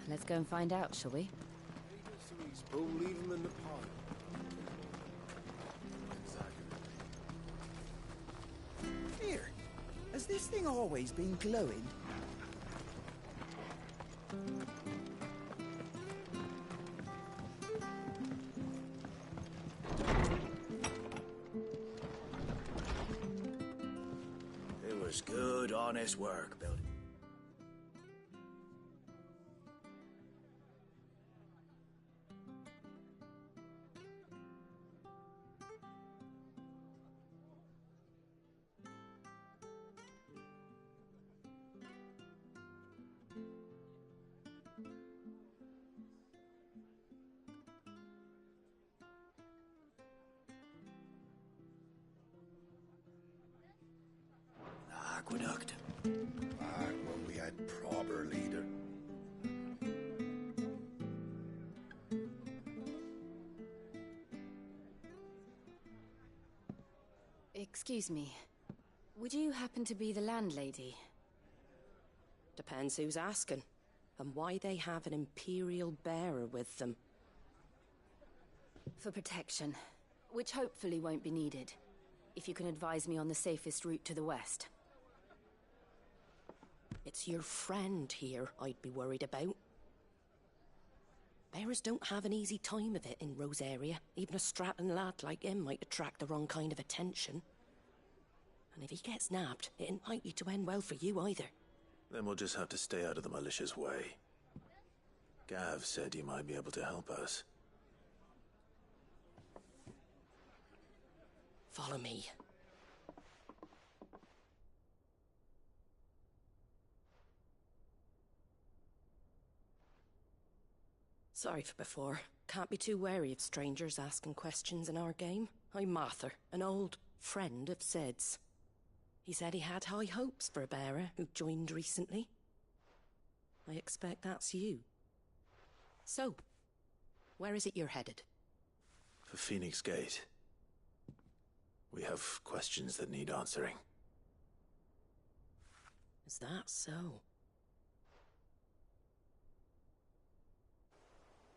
let's go and find out, shall we? Leave him in the pot. Here, has this thing always been glowing? It was good, honest work, Bill. Aqueduct. Back when we had proper leader. Excuse me. Would you happen to be the landlady? Depends who's asking, and why they have an Imperial bearer with them. For protection, which hopefully won't be needed. If you can advise me on the safest route to the west. It's your friend here I'd be worried about. Bearers don't have an easy time of it in Rosaria. Even a Stratton lad like him might attract the wrong kind of attention. And if he gets nabbed, it ain't likely to end well for you either. Then we'll just have to stay out of the malicious way. Gav said you might be able to help us. Follow me. Sorry for before. Can't be too wary of strangers asking questions in our game. I'm Martha, an old friend of Sid's. He said he had high hopes for a bearer who joined recently. I expect that's you. So, where is it you're headed? For Phoenix Gate. We have questions that need answering. Is that so?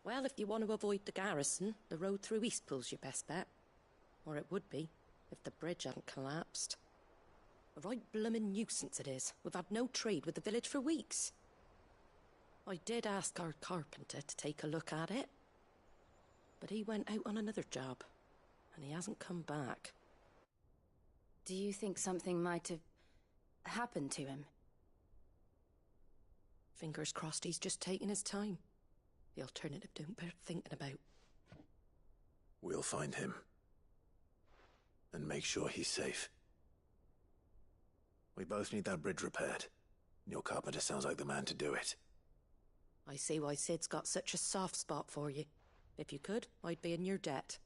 Well, if you want to avoid the garrison, the road through Eastpool's your best bet. Or it would be, if the bridge hadn't collapsed. A right bloomin' nuisance it is. We've had no trade with the village for weeks. I did ask our carpenter to take a look at it. But he went out on another job, and he hasn't come back. Do you think something might have happened to him? Fingers crossed he's just taking his time. The alternative don't bear thinking about. We'll find him. And make sure he's safe. We both need that bridge repaired. Your carpenter sounds like the man to do it. I see why Sid's got such a soft spot for you. If you could, I'd be in your debt.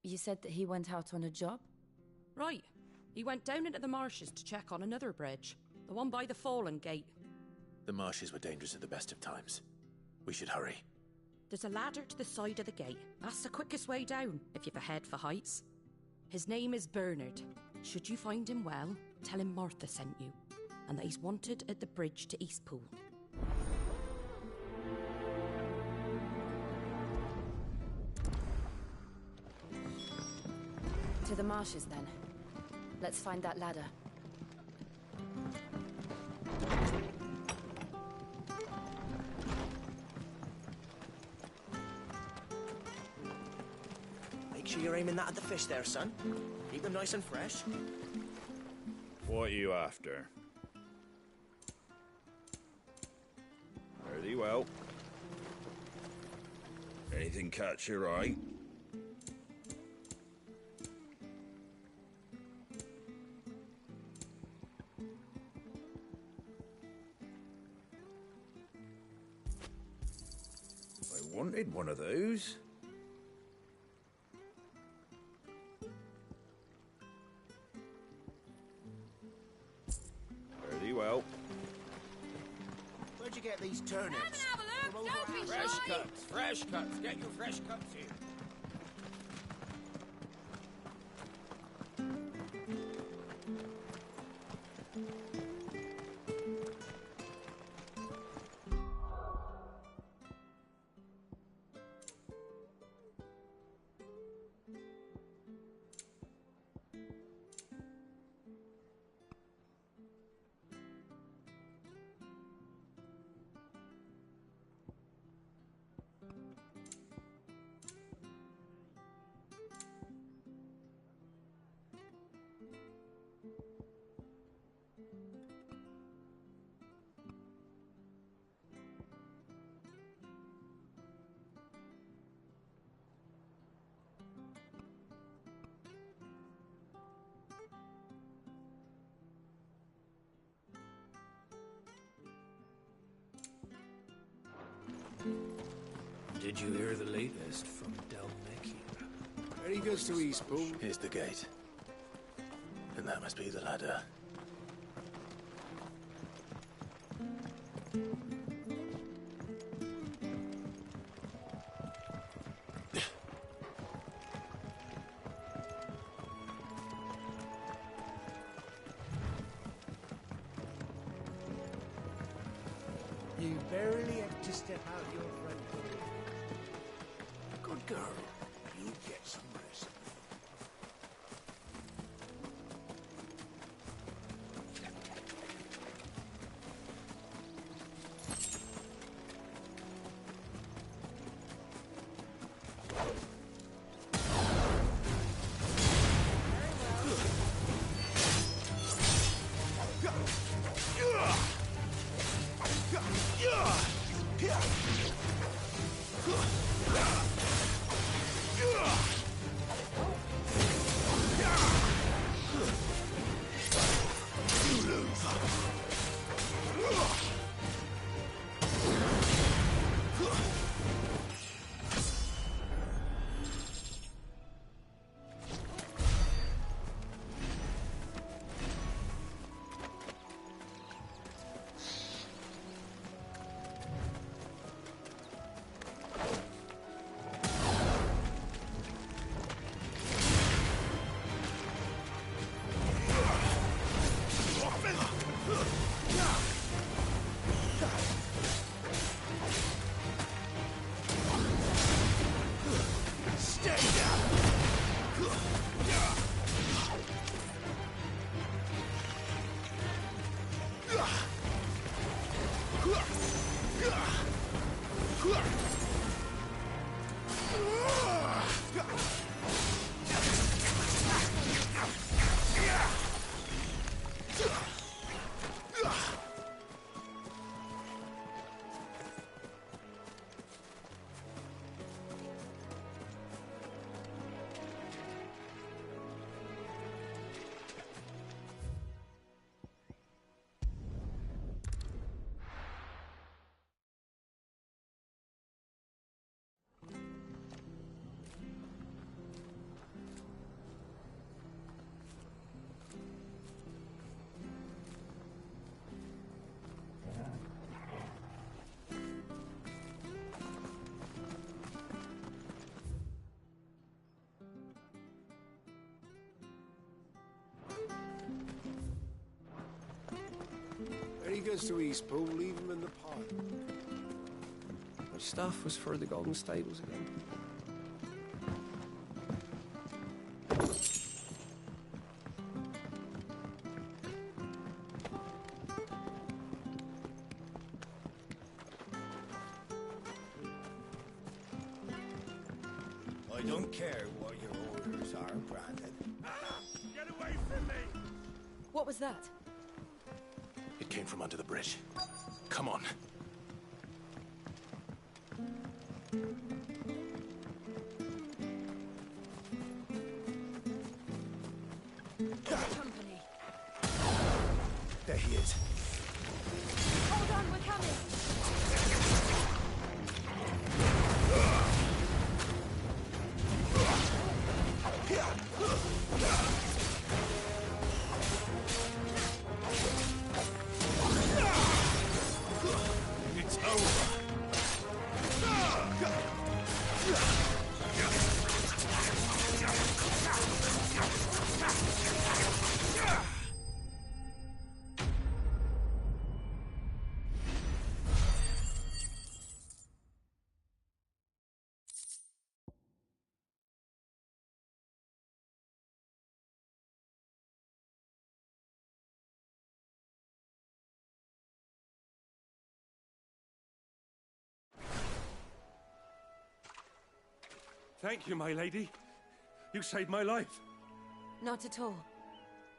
You said that he went out on a job? Right. He went down into the marshes to check on another bridge. The one by the Fallen Gate. The marshes were dangerous at the best of times. We should hurry. There's a ladder to the side of the gate. That's the quickest way down, if you've a head for heights. His name is Bernard. Should you find him well, tell him Martha sent you, and that he's wanted at the bridge to Eastpool. To the marshes, then. Let's find that ladder. Make sure you're aiming that at the fish there, son. Keep them nice and fresh. What are you after? Very well. Anything catch your eye? I wanted one of those. Very well. Where'd you get these turnips? Have a look! Don't be Fresh shy! cuts, fresh cuts. Get your fresh cuts here. Did you hear the latest from Delmecchia? There he goes to Eastpool. Here's the gate. And that must be the ladder. You barely have to step out your front door. Good girl. You get some rest. There he goes to Eastpool. Leave him in the pod. What stuff was for the Golden Stables again? I don't care what your orders are, Brandon. Get away from me! What was that? It came from under the bridge. Come on. Company. There he is. Hold on, we're coming. It's over! Thank you, my lady. You saved my life. Not at all.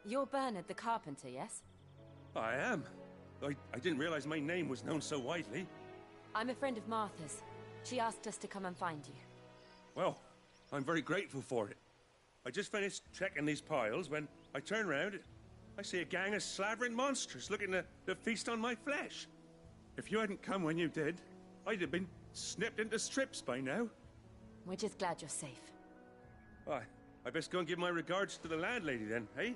You're Bernard the carpenter, yes? I am. I didn't realize my name was known so widely. I'm a friend of Martha's. She asked us to come and find you. Well, I'm very grateful for it. I just finished checking these piles when I turn round. I see a gang of slavering monsters looking to feast on my flesh. If you hadn't come when you did, I'd have been snipped into strips by now. We're just glad you're safe. Why, I best go and give my regards to the landlady then, hey?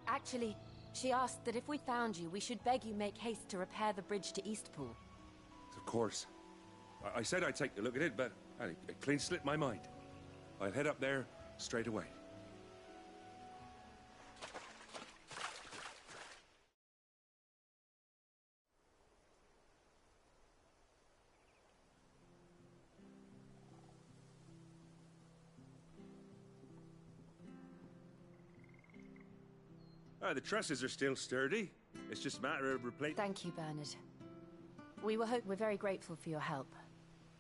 Actually, she asked that if we found you, we should beg you make haste to repair the bridge to Eastpool. Of course. I said I'd take a look at it, but it clean slipped my mind. I'll head up there straight away. The trusses are still sturdy. It's just a matter of replacing. Thank you, Bernard. We're very grateful for your help.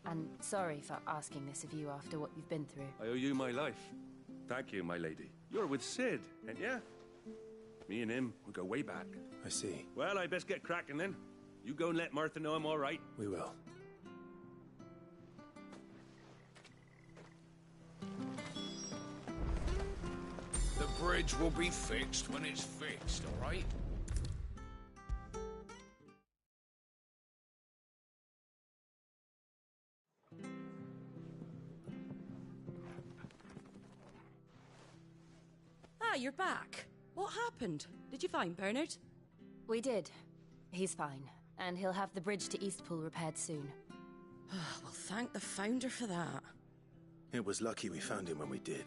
And sorry for asking this of you after what you've been through. I owe you my life. Thank you, my lady. You're with Sid, ain't ya? Me and him, we go way back. I see. Well, I best get cracking then. You go and let Martha know I'm all right. We will. The bridge will be fixed when it's fixed, all right? Ah, you're back. What happened? Did you find Bernard? We did. He's fine, and he'll have the bridge to Eastpool repaired soon. Well, thank the Founder for that. It was lucky we found him when we did.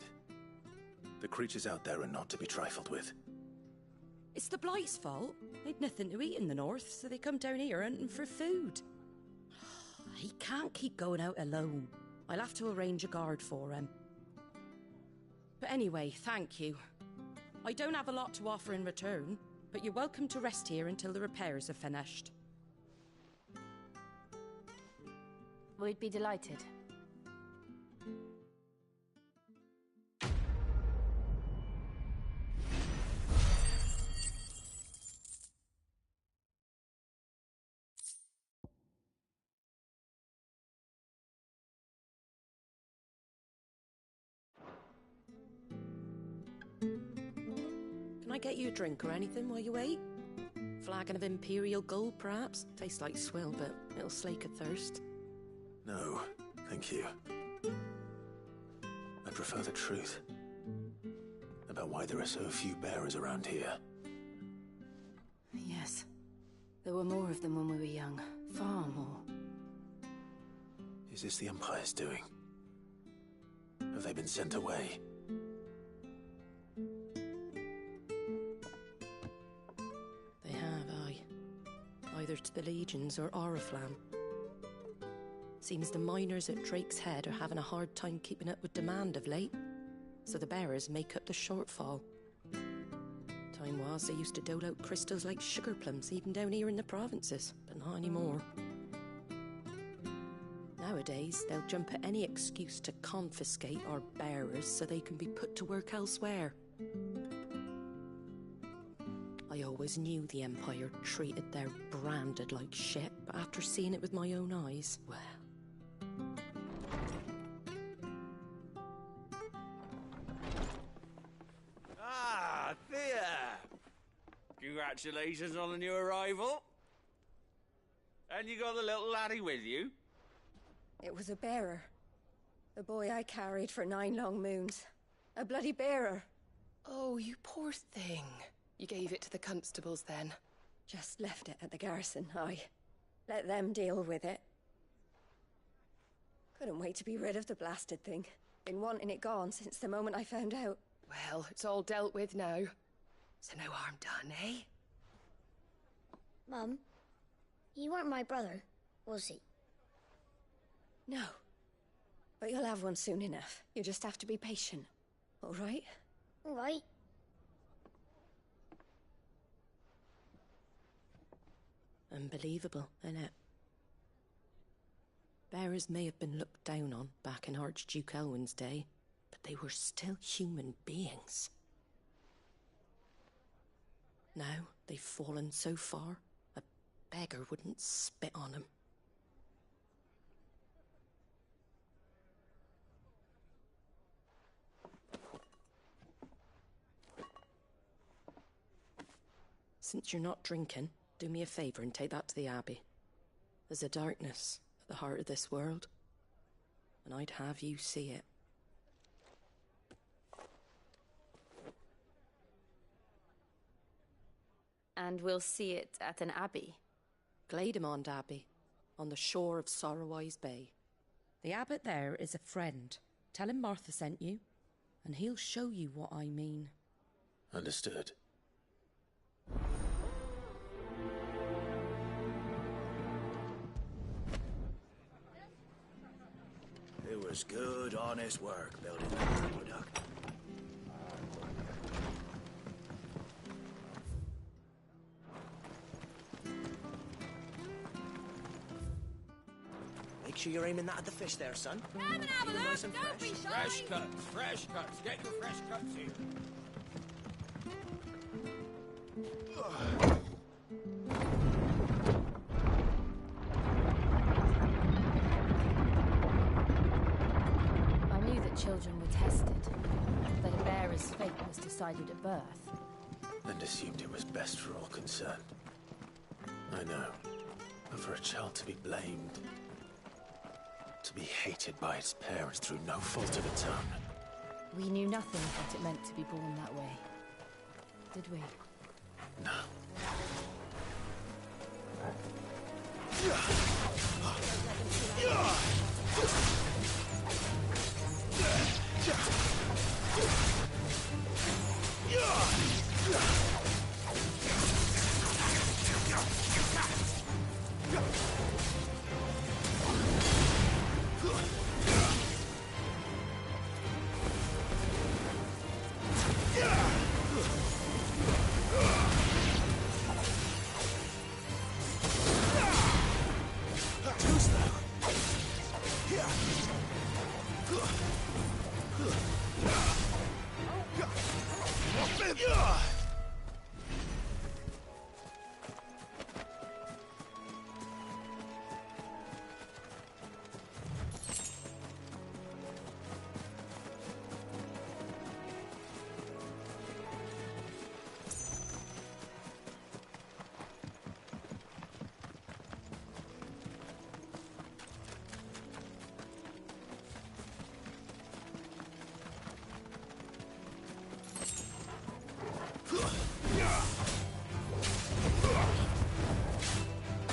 The creatures out there are not to be trifled with. It's the Blight's fault. They'd nothing to eat in the north, so they come down here hunting for food. He can't keep going out alone. I'll have to arrange a guard for him. But anyway, thank you. I don't have a lot to offer in return, but you're welcome to rest here until the repairs are finished. We'd be delighted. Can I get you a drink or anything while you wait? Flagon of Imperial Gold, perhaps? Tastes like swill, but it'll slake a thirst. No, thank you. I prefer the truth. About why there are so few bearers around here. Yes. There were more of them when we were young. Far more. Is this the Empire's doing? Have they been sent away? They have, aye. Either to the Legions or Oriflamme. Seems the miners at Drake's Head are having a hard time keeping up with demand of late, so the bearers make up the shortfall. Time was they used to dole out crystals like sugar plums even down here in the provinces, but not anymore. Nowadays, they'll jump at any excuse to confiscate our bearers so they can be put to work elsewhere. I always knew the Empire treated their branded like shit, but after seeing it with my own eyes, well... Ah, Thea! Congratulations on the new arrival. And you got the little laddie with you? It was a bearer. The boy I carried for 9 long moons. A bloody bearer. Oh, you poor thing. You gave it to the constables then? Just left it at the garrison, aye. Let them deal with it. Couldn't wait to be rid of the blasted thing. Been wanting it gone since the moment I found out. Well, it's all dealt with now. So no harm done, eh? Mum, you weren't my brother, was he? No. But you'll have one soon enough. You just have to be patient. All right? All right. Unbelievable, innit? Bearers may have been looked down on back in Archduke Elwin's day, but they were still human beings. Now they've fallen so far, a beggar wouldn't spit on them. Since you're not drinking, do me a favour and take that to the Abbey. There's a darkness, the heart of this world. And I'd have you see it. And we'll see it at an abbey? Glademond Abbey, on the shore of Sorrowise Bay. The abbot there is a friend. Tell him Martha sent you, and he'll show you what I mean. Understood. It was good, honest work building that aqueduct. Make sure you're aiming that at the fish there, son. Have an Keep it nice and fresh. Fresh cuts, fresh cuts. Get your fresh cuts here. I knew that children were tested, that a bearer's fate was decided at birth. And assumed it was best for all concerned. I know. But for a child to be blamed, to be hated by its parents through no fault of its own. We knew nothing of what it meant to be born that way. Did we? No.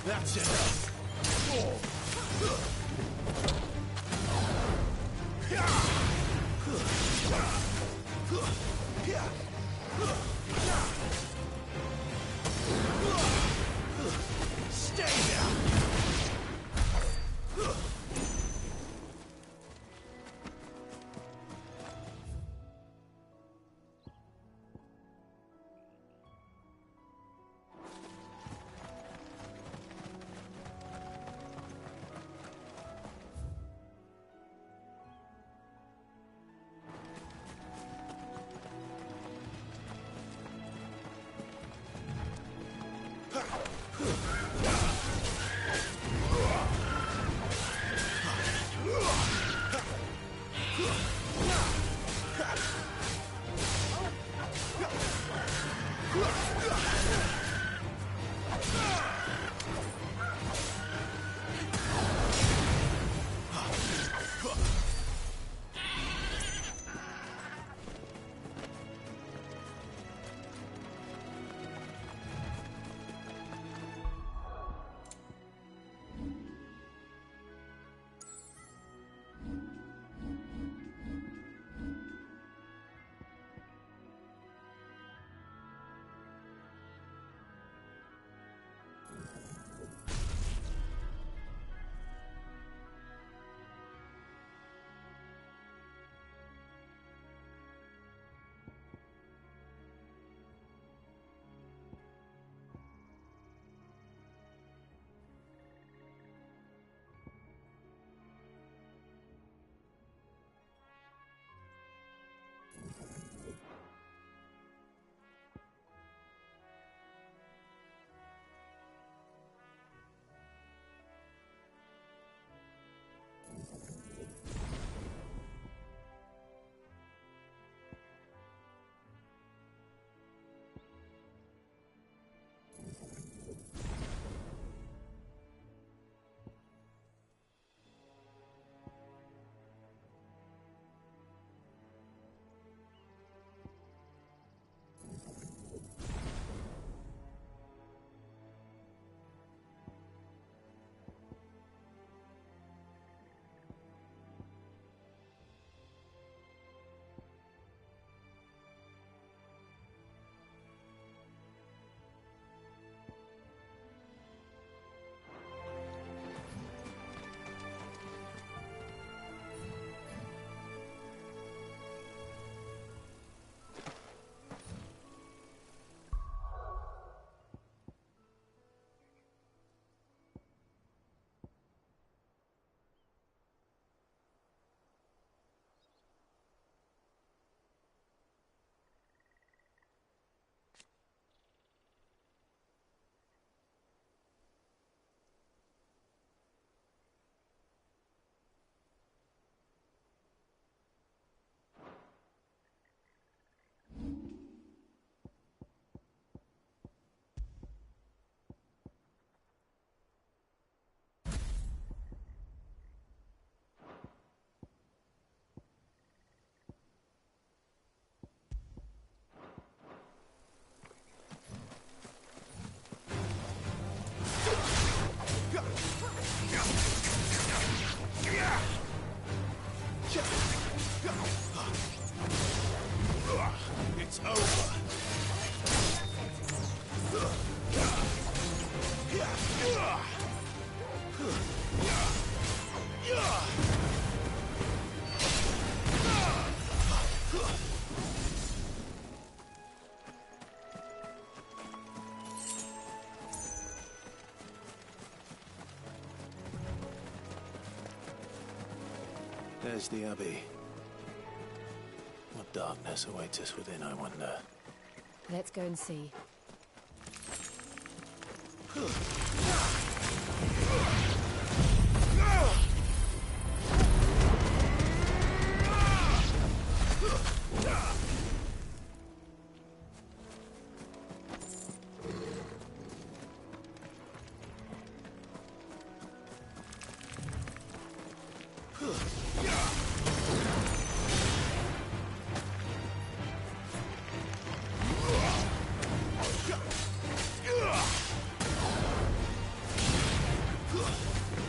That's it. Stay down. is the Abbey? What darkness awaits us within, I wonder? Let's go and see.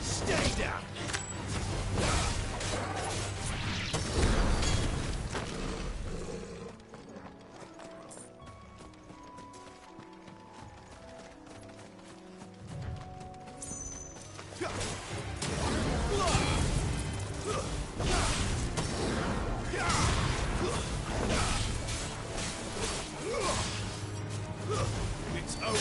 Stay down! It's over.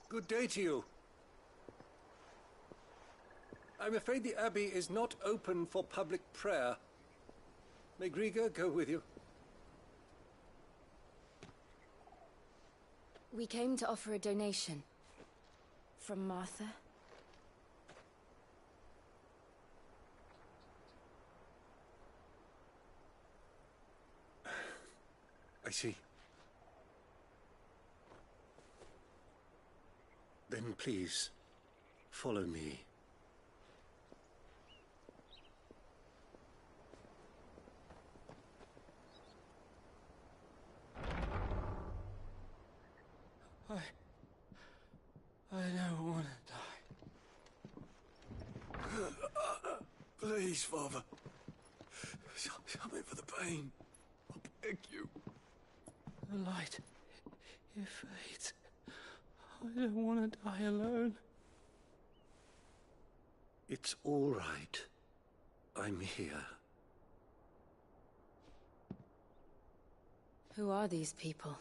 Good day to you. I'm afraid the Abbey is not open for public prayer. May Grieger go with you? We came to offer a donation. From Martha. I see. Then please, follow me. I don't want to die. Please, Father. Help me for the pain. I beg you. The light, it fades. I don't want to die alone. It's all right. I'm here. Who are these people?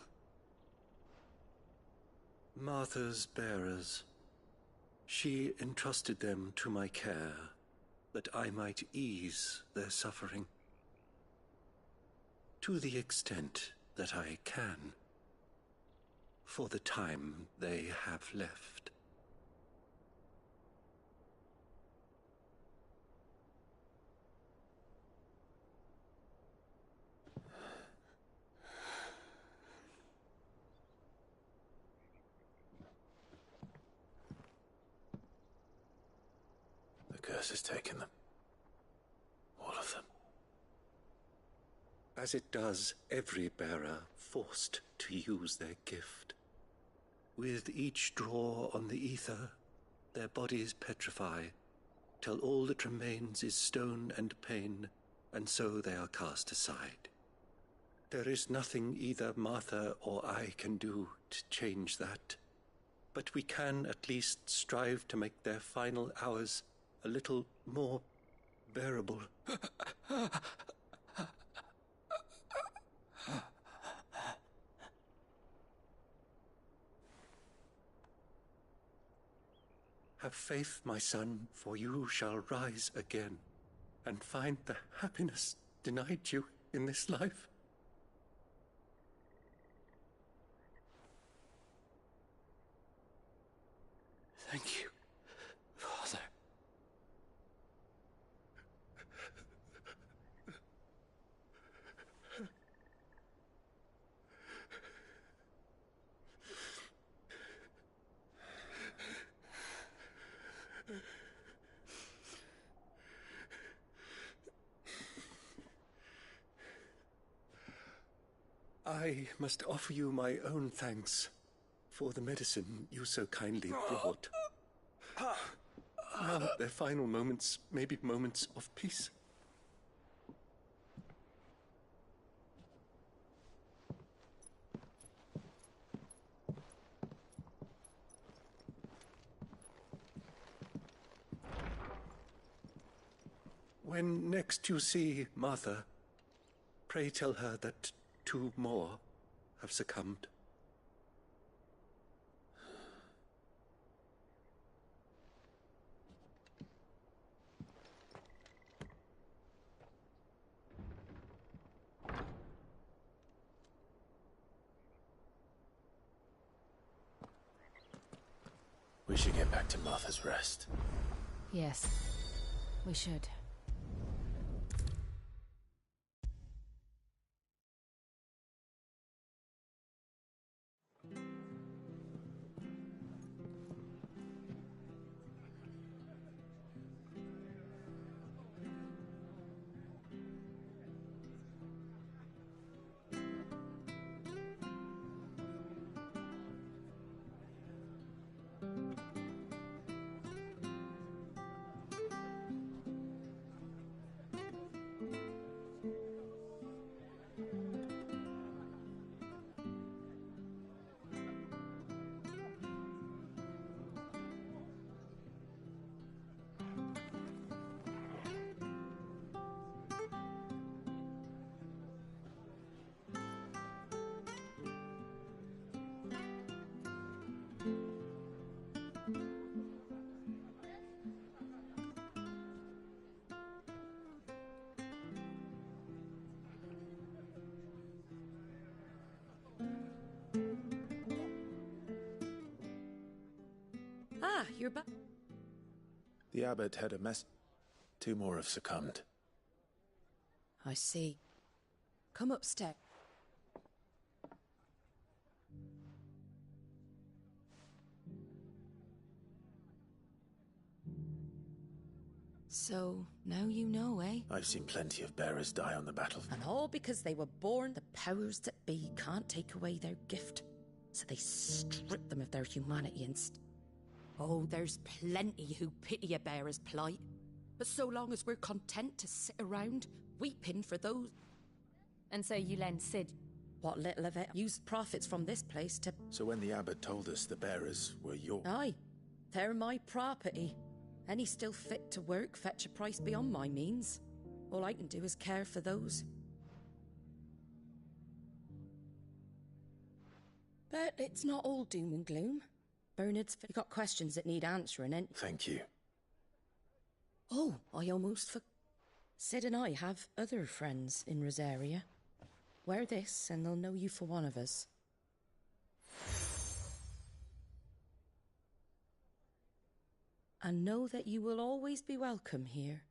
Martha's bearers. She entrusted them to my care, that I might ease their suffering. To the extent that I can. For the time they have left. The curse has taken them. All of them. As it does every bearer forced to use their gift. With each draw on the ether, their bodies petrify, till all that remains is stone and pain, and so they are cast aside. There is nothing either Martha or I can do to change that, but we can at least strive to make their final hours a little more bearable. Have faith, my son, for you shall rise again, and find the happiness denied you in this life. Thank you, Father. I must offer you my own thanks for the medicine you so kindly brought. Now, their final moments may be moments of peace. When next you see Martha, pray tell her that 2 more have succumbed. We should get back to Martha's Rest. Yes, we should. Ah, you're back. The abbot had a mess. 2 more have succumbed. I see. Come upstairs. So, now you know, eh? I've seen plenty of bearers die on the battlefield. And all because they were born the powers that be can't take away their gift. So they strip them of their humanity Oh, there's plenty who pity a bearer's plight. But so long as we're content to sit around, weeping for those... And so you lend Sid... What little of it used profits from this place to... So when the abbot told us the bearers were your... Aye, they're my property. Any still fit to work fetch a price beyond my means. All I can do is care for those. But it's not all doom and gloom. Bernard's got questions that need answering, and... Thank you. Oh, I almost forgot. Sid and I have other friends in Rosaria. Wear this, and they'll know you for one of us. And know that you will always be welcome here.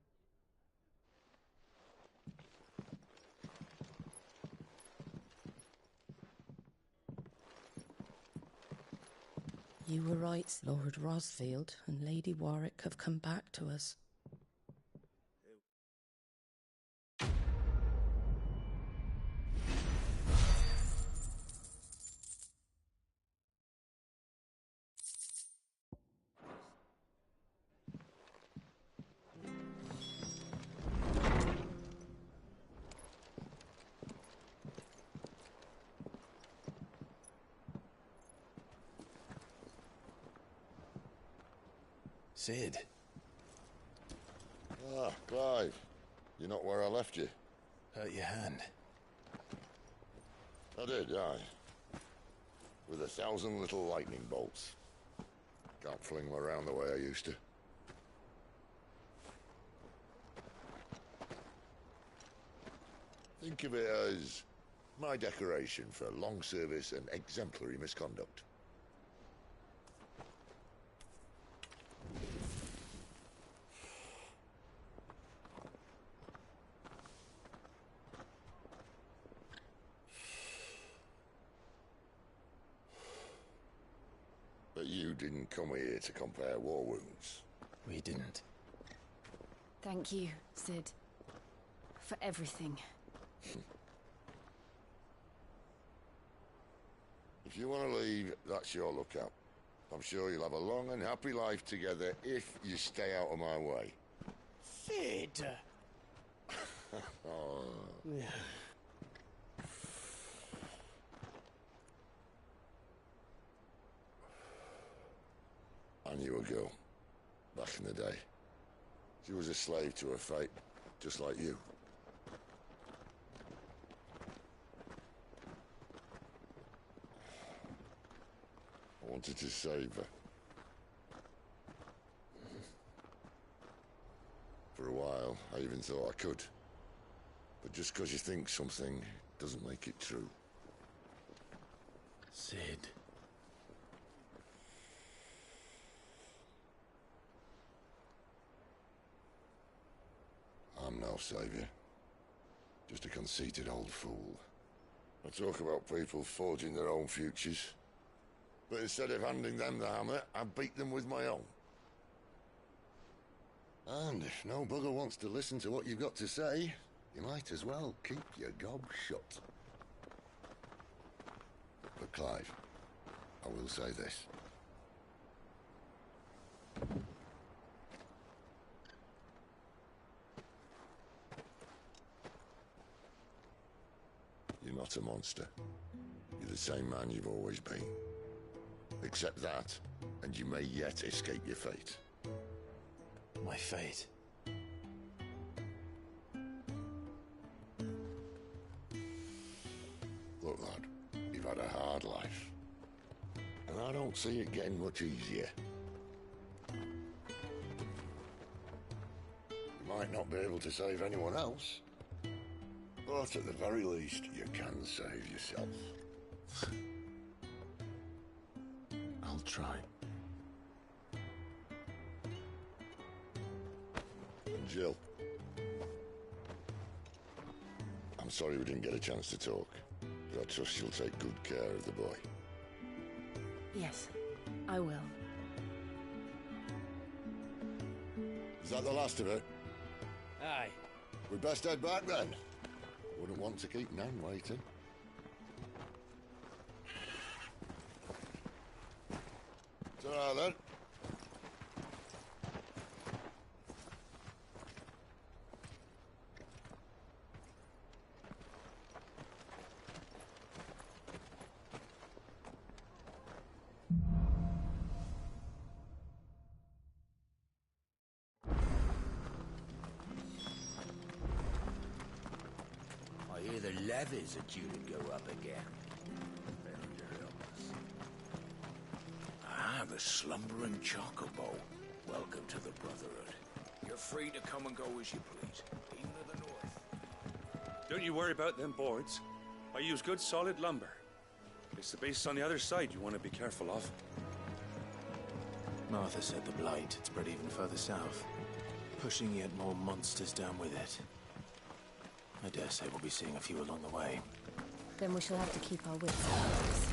You were right. Lord Rosfield and Lady Warwick have come back to us. Sid. Ah, Clive. You're not where I left you. Hurt your hand. I did, aye. With 1,000 little lightning bolts. Can't fling them around the way I used to. Think of it as my decoration for long service and exemplary misconduct. But you didn't come here to compare war wounds. We didn't. Thank you, Sid. For everything. If you want to leave, that's your lookout. I'm sure you'll have a long and happy life together if you stay out of my way. Sid! Oh. I knew a girl back in the day. She was a slave to her fate, just like you. I wanted to save her. For a while, I even thought I could. But just because you think something doesn't make it true. Sid. I'm no savior. Just a conceited old fool. I talk about people forging their own futures. But instead of handing them the hammer, I beat them with my own. And if no bugger wants to listen to what you've got to say, you might as well keep your gob shut. But Clive, I will say this. You're not a monster. You're the same man you've always been. Accept that, and you may yet escape your fate. My fate? Look, lad, you've had a hard life. And I don't see it getting much easier. You might not be able to save anyone else, but at the very least, you can save yourself. I'll try. And Jill, I'm sorry we didn't get a chance to talk, but I trust you'll take good care of the boy. Yes, I will. Is that the last of it? Aye. We'd best head back then. Wouldn't want to keep Nan waiting. Ta-ra then. I hear the levies are due to go up again. Ah, the slumbering chocobo. Welcome to the Brotherhood. You're free to come and go as you please, even to the north. Don't you worry about them boards. I use good solid lumber. It's the base on the other side you want to be careful of. Martha said the blight had spread even further south, pushing yet more monsters down with it. I dare say we'll be seeing a few along the way. Then we shall have to keep our wits about us.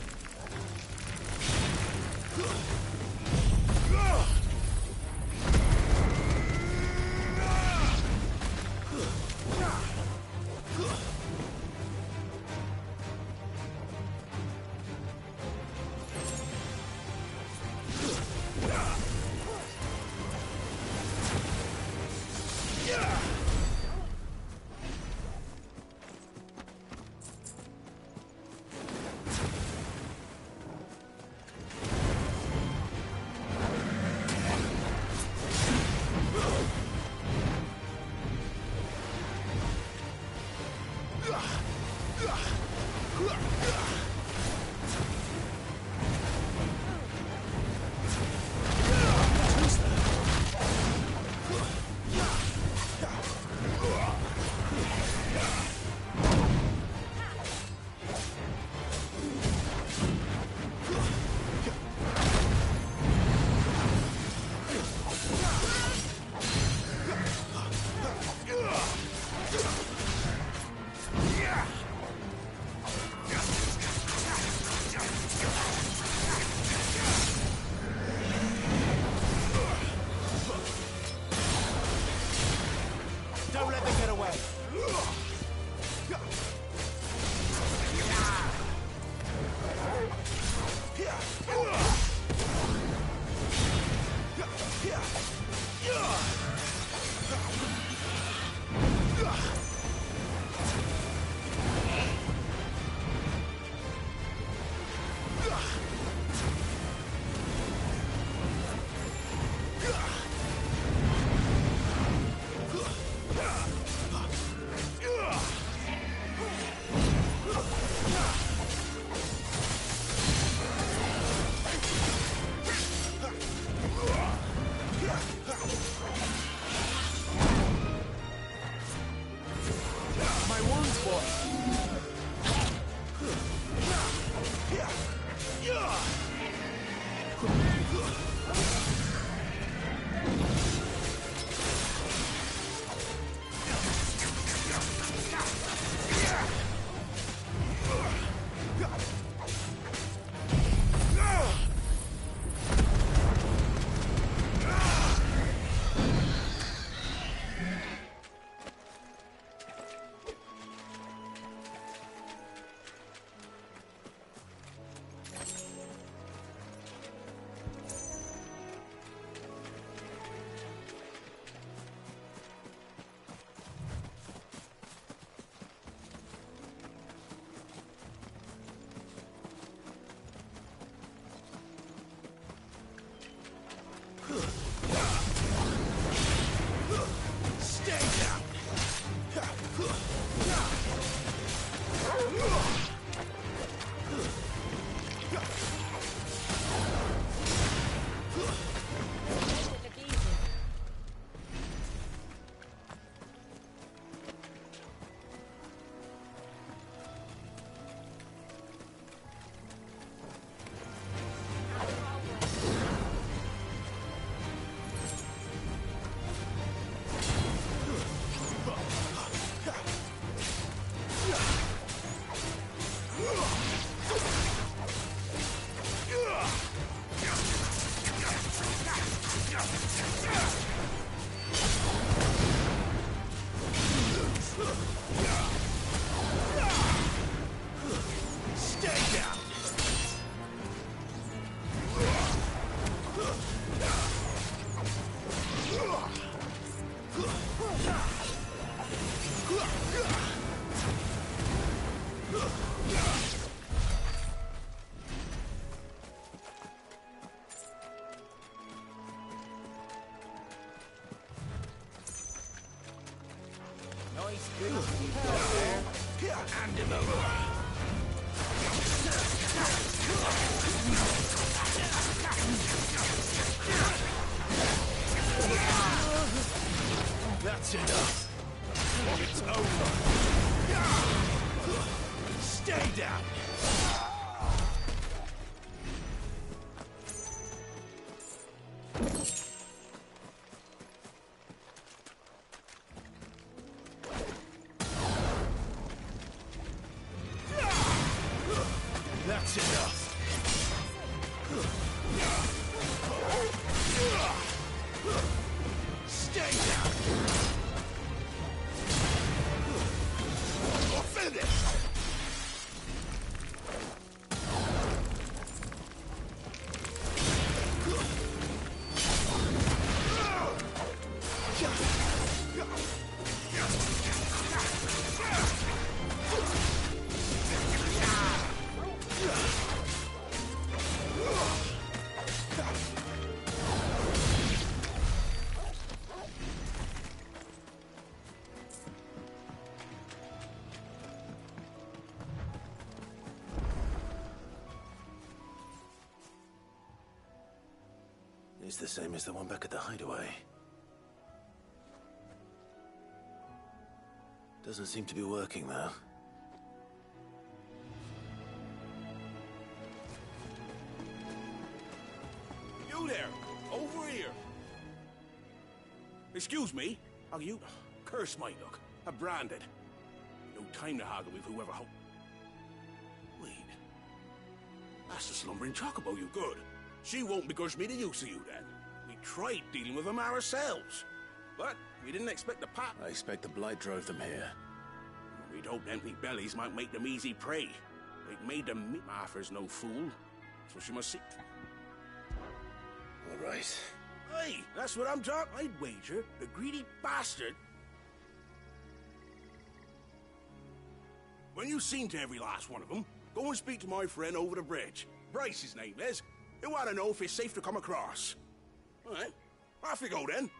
Nice boots you got there. Hand him over. That's enough. It's over. Stay down. That's enough. Stay down. Or finish. It's the same as the one back at the hideaway. Doesn't seem to be working, though. You there! Over here! Excuse me? Are you... Curse my luck. I'm branded. No time to haggle with whoever Wait. That's the slumbering chocobo, you good. She won't begrudge me the use of you, then. We tried dealing with them ourselves. But we didn't expect the pack. I expect the blight drove them here. We'd hoped empty bellies might make them easy prey. They've made them meat. Martha's no fool, so she must see. All right. Hey, that's what I'm talking. I'd wager the greedy bastard. When you've seen to every last one of them, go and speak to my friend over the bridge. Bryce, his name is. He'll want to know if it's safe to come across. All right, off you go then.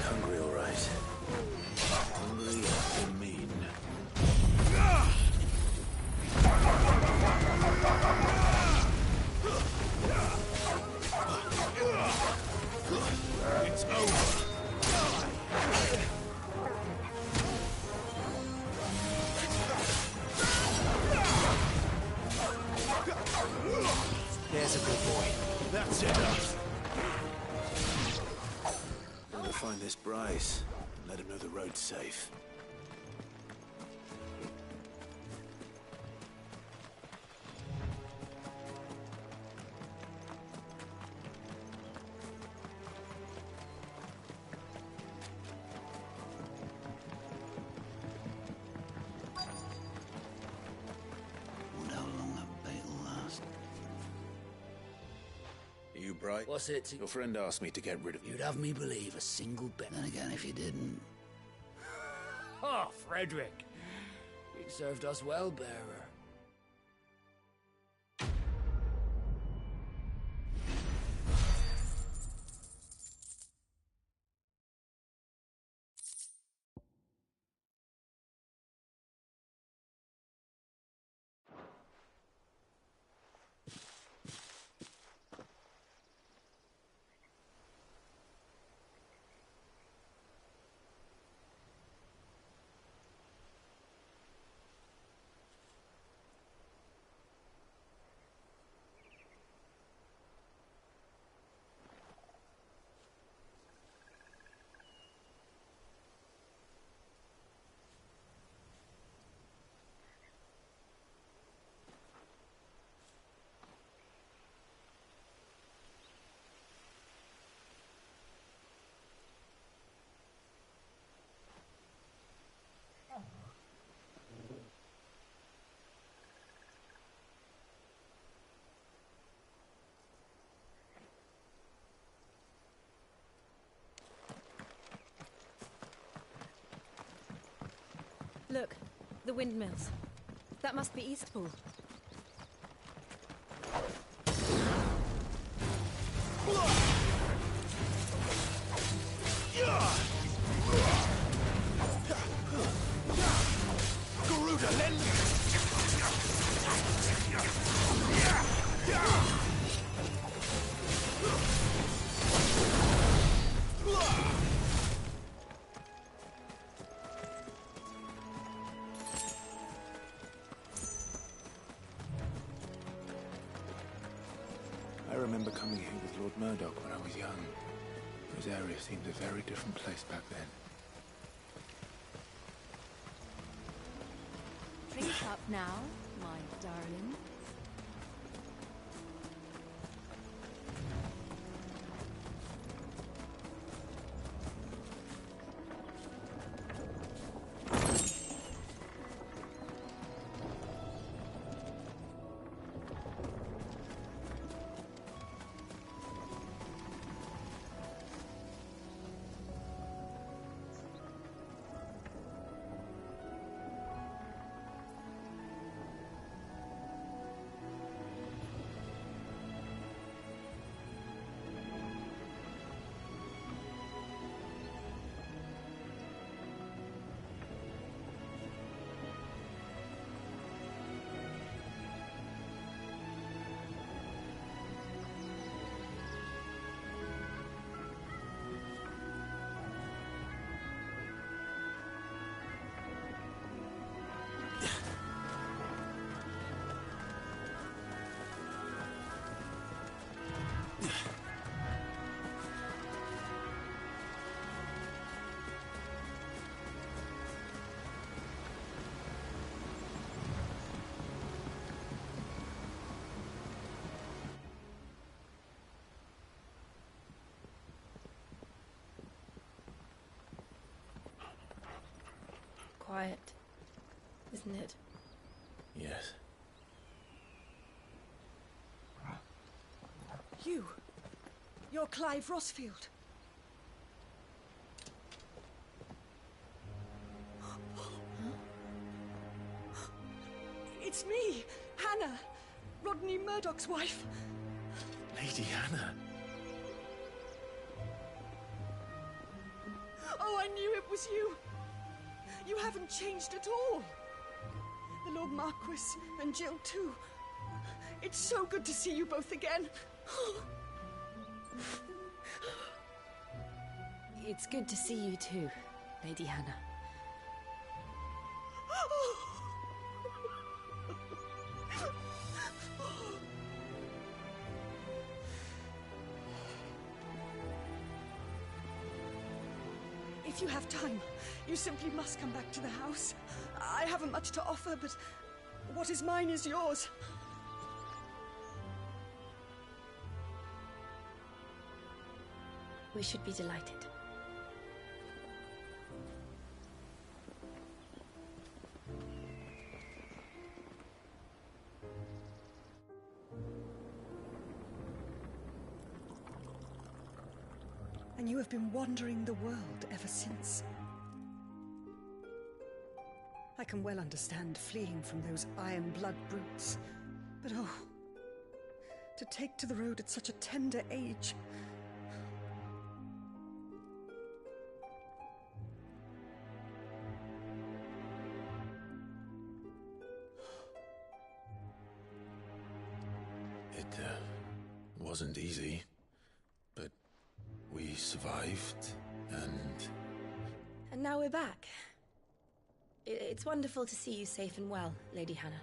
Hungry, all right. Hungry and mean. It's over. There's a good boy. That's enough. Gotta find this Bryce. Let him know the road's safe. Wonder how long that bait'll last. Are you Bright? What's it? Your friend asked me to get rid of you. You'd have me believe a single bit. Then again, if you didn't... Oh, Frederick. You served us well, bearer. Look, the windmills. That must be Eastpool. Garuda, lend me! I remember coming here with Lord Murdoch when I was young. This area seemed a very different place back then. Drink up now, my darling. Quiet, isn't it? Yes. You're Clive Rossfield. It's me, Hannah, Rodney Murdoch's wife. Lady Hannah. Oh, I knew it was you. You haven't changed at all. The Lord Marquis and Jill too. It's so good to see you both again. It's good to see you too, Lady Hannah. If you have time, you simply must come back to the house. I haven't much to offer, but what is mine is yours. We should be delighted. And you have been wandering the world ever since. I can well understand fleeing from those iron blood brutes, but oh, to take to the road at such a tender age. It wasn't easy, but we survived, and... And now we're back. It's wonderful to see you safe and well, Lady Hannah.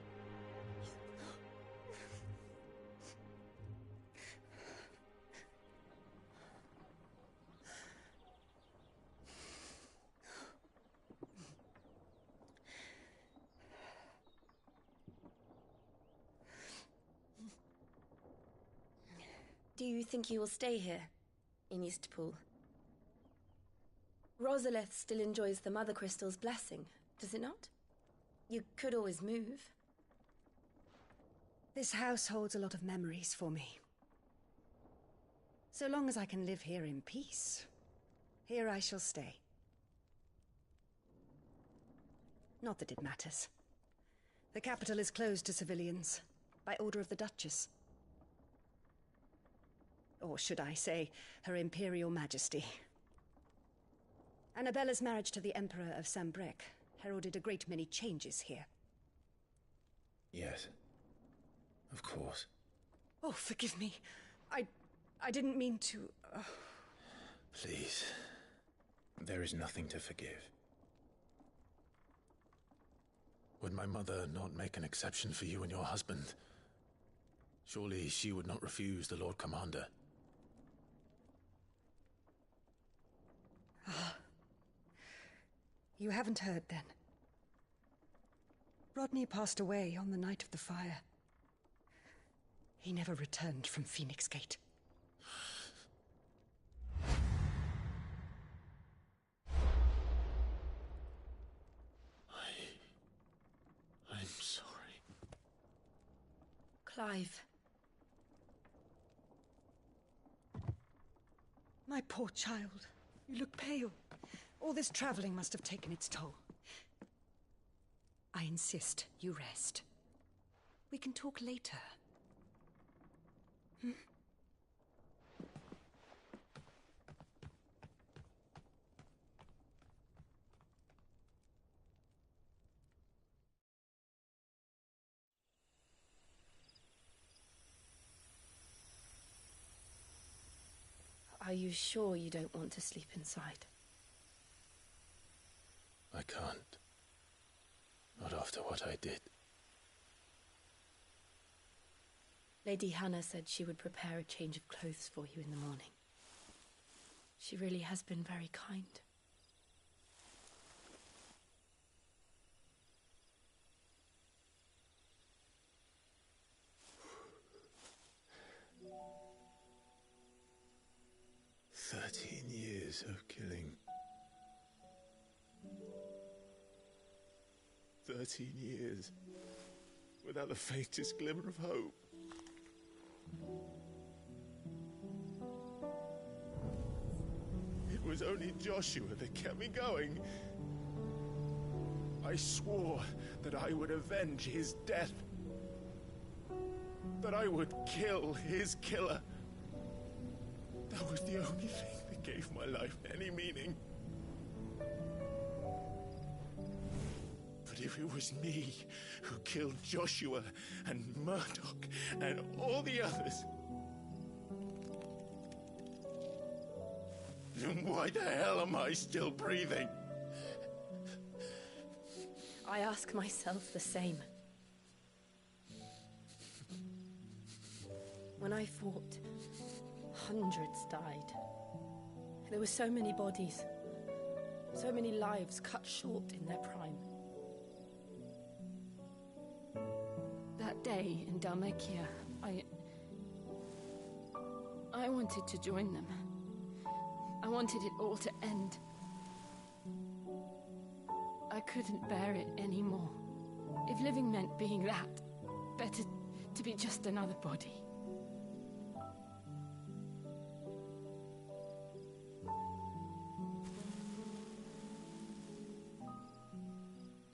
Do you think you will stay here, in Eastpool? Rosalith still enjoys the Mother Crystal's blessing, does it not? You could always move. This house holds a lot of memories for me. So long as I can live here in peace, here I shall stay. Not that it matters. The capital is closed to civilians, by order of the Duchess. Or should I say, Her Imperial Majesty. Annabella's marriage to the Emperor of Sambrec heralded a great many changes here. Yes. Of course. Oh, forgive me. I didn't mean to... Please. There is nothing to forgive. Would my mother not make an exception for you and your husband? Surely she would not refuse the Lord Commander. Ah. You haven't heard, then. Rodney passed away on the night of the fire. He never returned from Phoenix Gate. I'm sorry. Clive. My poor child. You look pale. All this traveling must have taken its toll. I insist you rest. We can talk later. Hmm? Are you sure you don't want to sleep inside? I can't. Not after what I did. Lady Hannah said she would prepare a change of clothes for you in the morning. She really has been very kind. Years of killing. 13 years without the faintest glimmer of hope. It was only Joshua that kept me going. I swore that I would avenge his death. That I would kill his killer. That was the only thing that gave my life any meaning. But if it was me who killed Joshua and Murdoch and all the others, then why the hell am I still breathing? I ask myself the same. When I fought, hundreds died. There were so many bodies, so many lives cut short in their prime. That day in Dalmekia, I wanted to join them. I wanted it all to end. I couldn't bear it anymore. If living meant being that, better to be just another body.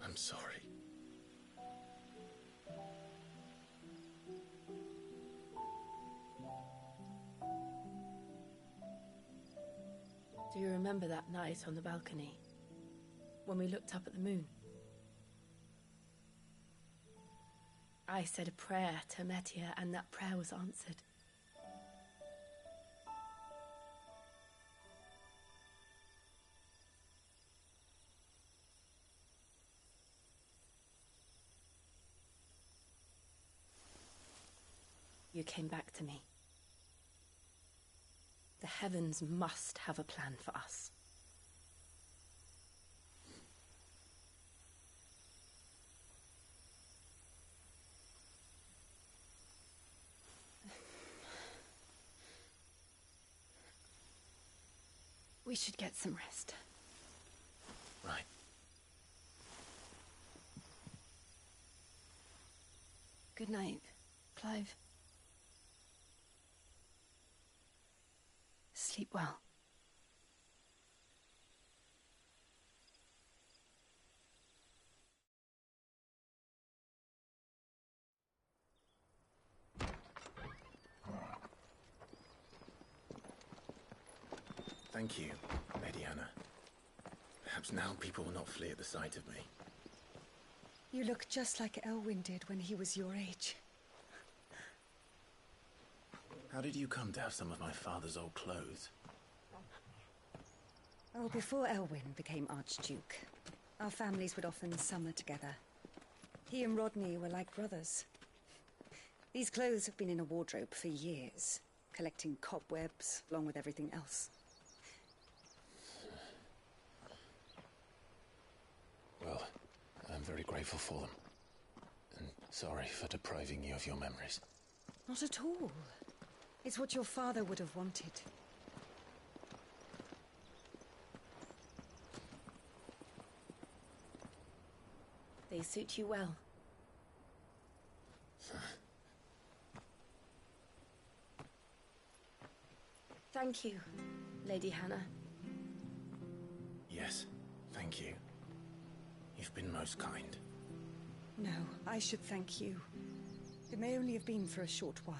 I'm sorry. Do you remember that night on the balcony, when we looked up at the moon? I said a prayer to Metia, and that prayer was answered. You came back to me. The heavens must have a plan for us. We should get some rest. Right. Good night, Clive. Sleep well. Thank you, Lady Anna. Perhaps now people will not flee at the sight of me. You look just like Elwyn did when he was your age. How did you come to have some of my father's old clothes? Oh, before Elwyn became Archduke, our families would often summer together. He and Rodney were like brothers. These clothes have been in a wardrobe for years, collecting cobwebs along with everything else. Well, I'm very grateful for them. And sorry for depriving you of your memories. Not at all. It's what your father would have wanted. They suit you well. Thank you, Lady Hannah. Yes, thank you. You've been most kind. No, I should thank you. It may only have been for a short while,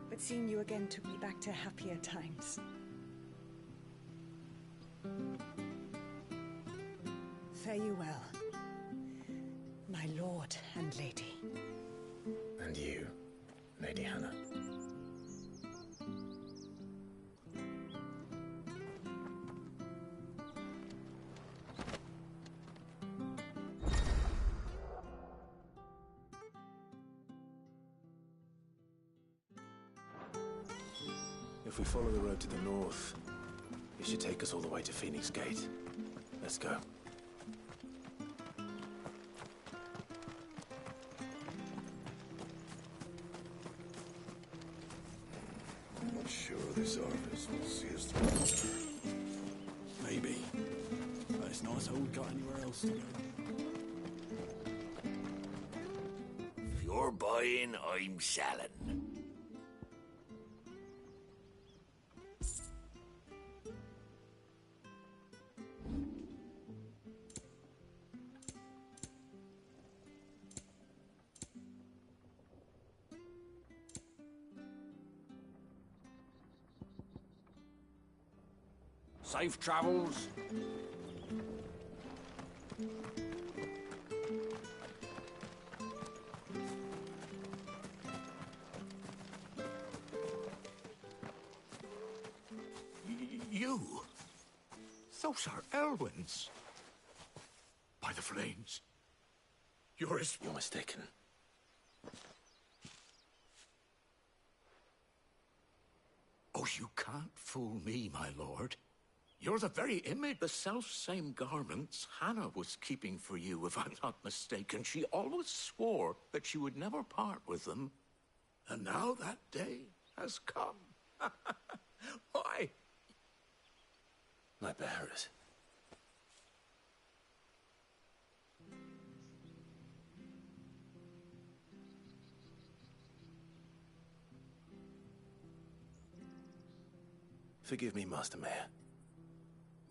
but seeing you again took me back to happier times. Fare you well, my lord and lady. And you, Lady Hannah. If we follow the road to the north, it should take us all the way to Phoenix Gate. Let's go. I'm not sure this Arvis will see us through. Maybe. But it's nice how we got anywhere else to go. If you're buying, I'm selling. Safe travels. You? Those are Elwyn's. By the flames. You're mistaken. Oh, you can't fool me, my lord. You're the very image, the self-same garments Hannah was keeping for you, if I'm not mistaken. She always swore that she would never part with them. And now that day has come. Why? My bearers. Forgive me, Master Mayor.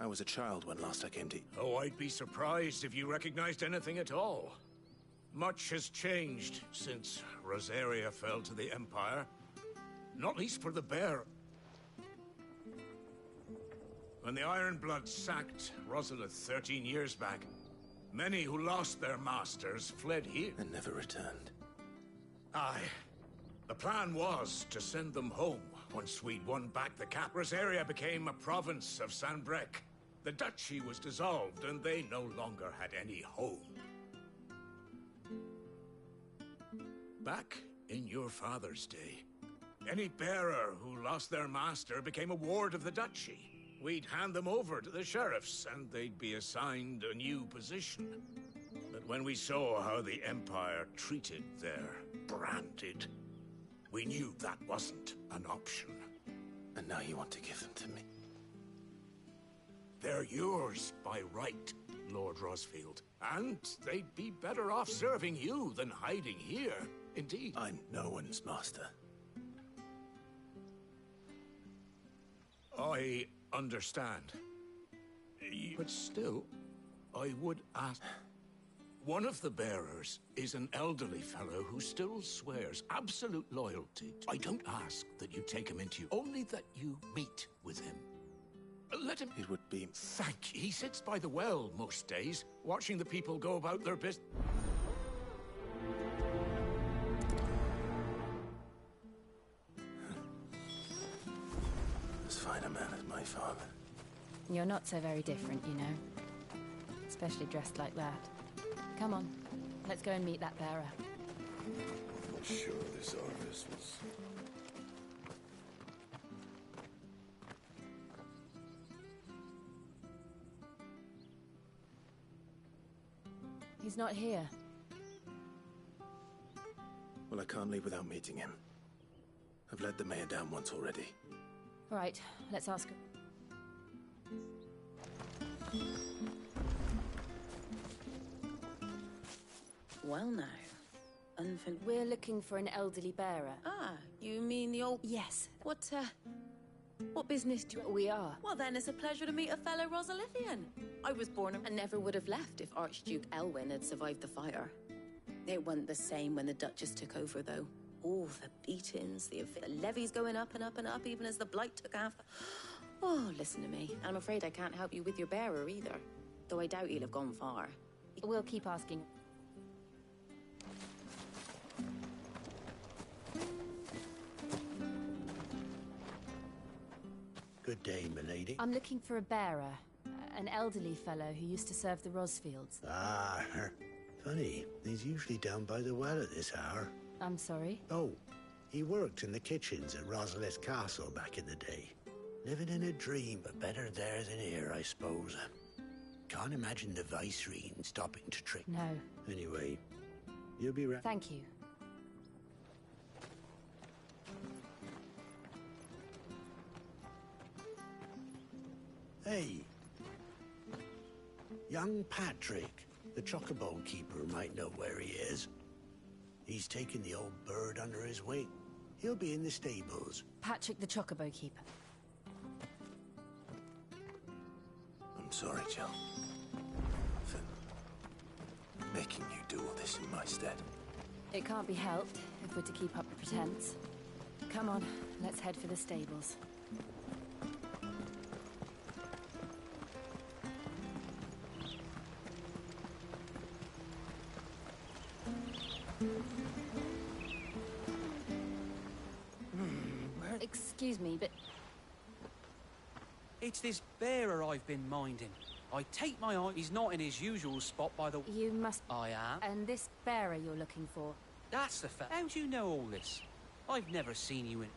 I was a child when last I came to... Oh, I'd be surprised if you recognized anything at all. Much has changed since Rosaria fell to the Empire. Not least for the bear. When the Ironbloods sacked Rosalith 13 years back, many who lost their masters fled here. And never returned. Aye. The plan was to send them home once we'd won back the cap. Rosaria became a province of Sanbreque. The duchy was dissolved, and they no longer had any home. Back in your father's day, any bearer who lost their master became a ward of the duchy. We'd hand them over to the sheriffs, and they'd be assigned a new position. But when we saw how the Empire treated their branded, we knew that wasn't an option. And now you want to give them to me? They're yours by right, Lord Rosfield. And they'd be better off serving you than hiding here. Indeed. I'm no one's master. I understand. But still, I would ask... One of the bearers is an elderly fellow who still swears absolute loyalty. I don't ask that you take him into you, only that you meet with him. Let him... It would be... Thank you. He sits by the well most days, watching the people go about their business. As fine a man as my father. You're not so very different, you know. Especially dressed like that. Come on, let's go and meet that bearer. I'm not sure this Arvis was... He's not here. Well, I can't leave without meeting him. I've let the mayor down once already. Right, let's ask him. Well now, We're looking for an elderly bearer. Ah, you mean the old... Yes. What business do you... We are. Well then, it's a pleasure to meet a fellow Rosalithian. I was born and never would have left if Archduke Elwyn had survived the fire. It wasn't the same when the Duchess took over, though. Oh, the beatings, the levies going up and up and up, even as the Blight took after. Oh, listen to me. I'm afraid I can't help you with your bearer either. Though I doubt he'll have gone far. We'll keep asking. Good day, milady. I'm looking for a bearer. An elderly fellow who used to serve the Rosfields. Ah, funny. He's usually down by the well at this hour. I'm sorry? Oh, he worked in the kitchens at Rosalith Castle back in the day. Living in a dream, but better there than here, I suppose. Can't imagine the Viceroy stopping to trick. No. Anyway, you'll be right. Thank you. Hey. Young Patrick, the chocobo keeper, might know where he is. He's taken the old bird under his wing. He'll be in the stables. Patrick the chocobo keeper. I'm sorry, Jill. For making you do all this in my stead. It can't be helped if we're to keep up the pretense. Come on, let's head for the stables. Excuse me, but... It's this bearer I've been minding. I take my eye, he's not in his usual spot by the... You must... I am. And this bearer you're looking for? That's the fact. How do you know all this? I've never seen you in...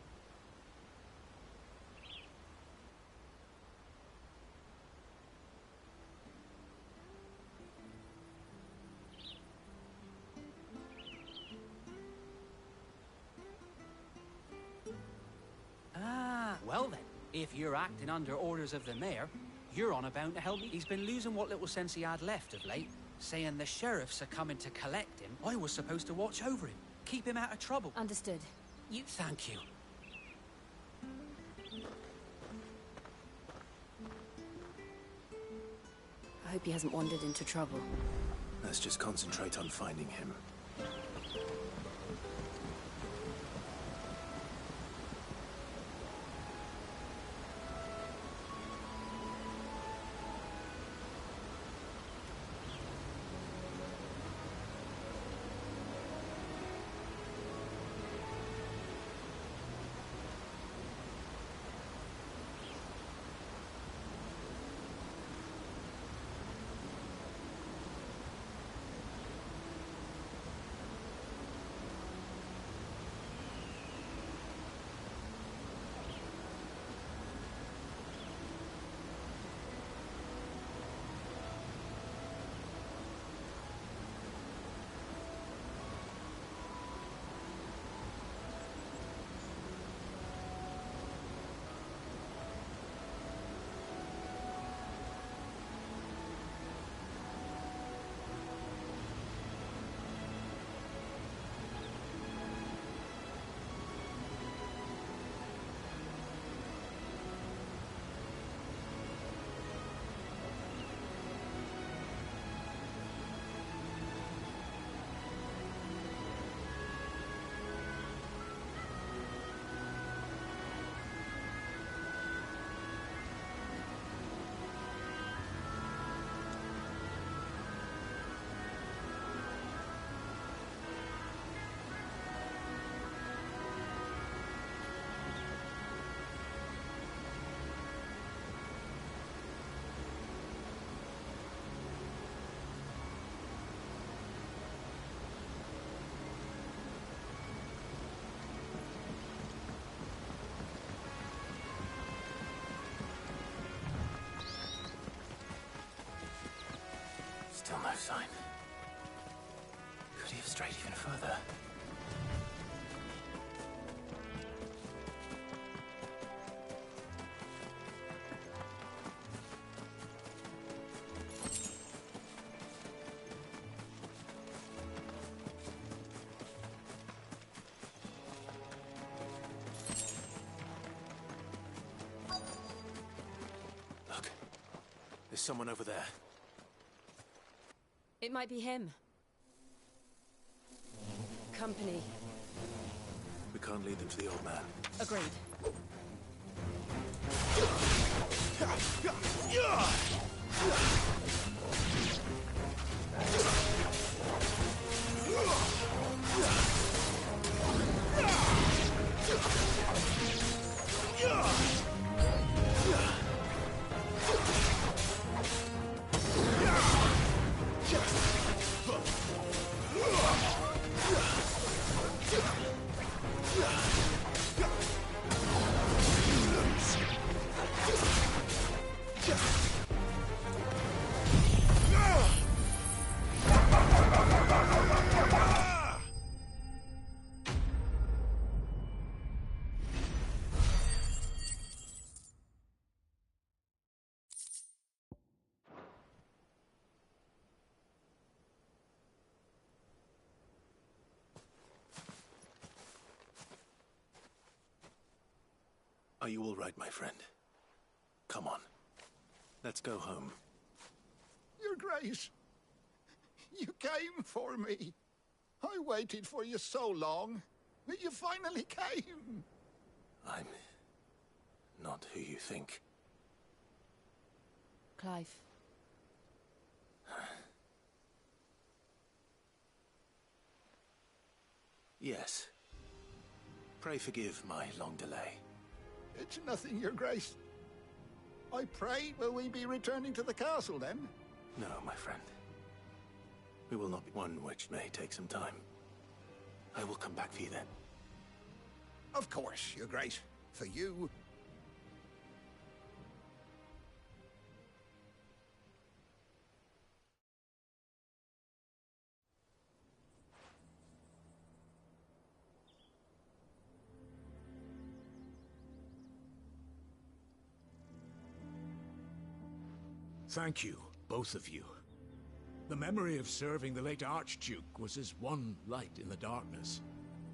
Ah, well then. If you're acting under orders of the mayor, you're on about to help me. He's been losing what little sense he had left of late, saying the sheriffs are coming to collect him. I was supposed to watch over him, keep him out of trouble. Understood. You thank you. I hope he hasn't wandered into trouble. Let's just concentrate on finding him. Still no sign. Could he have strayed even further? Look. There's someone over there. It might be him. Company. We can't lead them to the old man. Agreed. Are you all right, my friend? Come on. Let's go home. Your Grace, you came for me. I waited for you so long, but you finally came. I'm not who you think. Clive. Yes. Pray forgive my long delay. It's nothing, Your Grace. I pray, will we be returning to the castle then? No, my friend. We will not be one which may take some time. I will come back for you then. Of course, Your Grace. For you. Thank you, both of you. The memory of serving the late Archduke was as one light in the darkness.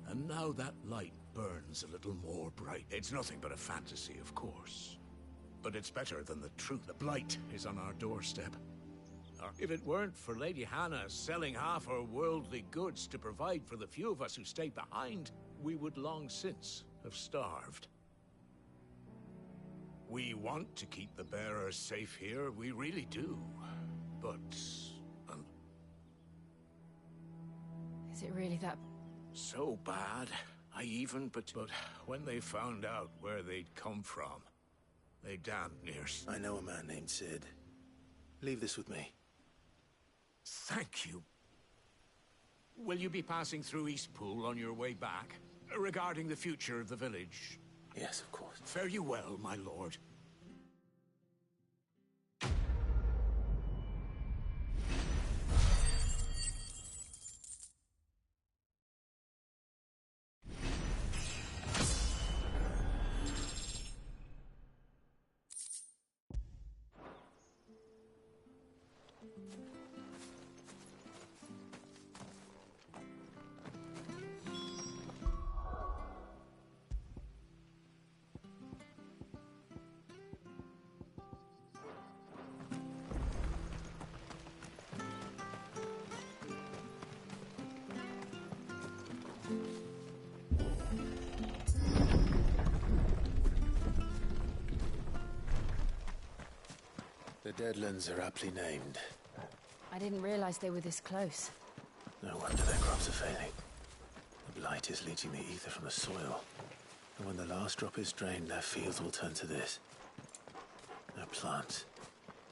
And now that light burns a little more bright. It's nothing but a fantasy, of course. But it's better than the truth. The blight is on our doorstep. If it weren't for Lady Hannah selling half her worldly goods to provide for the few of us who stayed behind, we would long since have starved. We want to keep the bearers safe here, we really do. But... Is it really that... so bad? But when they found out where they'd come from, they damned near... I know a man named Sid. Leave this with me. Thank you. Will you be passing through Eastpool on your way back? Regarding the future of the village? Yes, of course. Fare you well, my lord. The Deadlands are aptly named. I didn't realize they were this close. No wonder their crops are failing. The blight is leaching the ether from the soil. And when the last drop is drained, their fields will turn to this. No plants,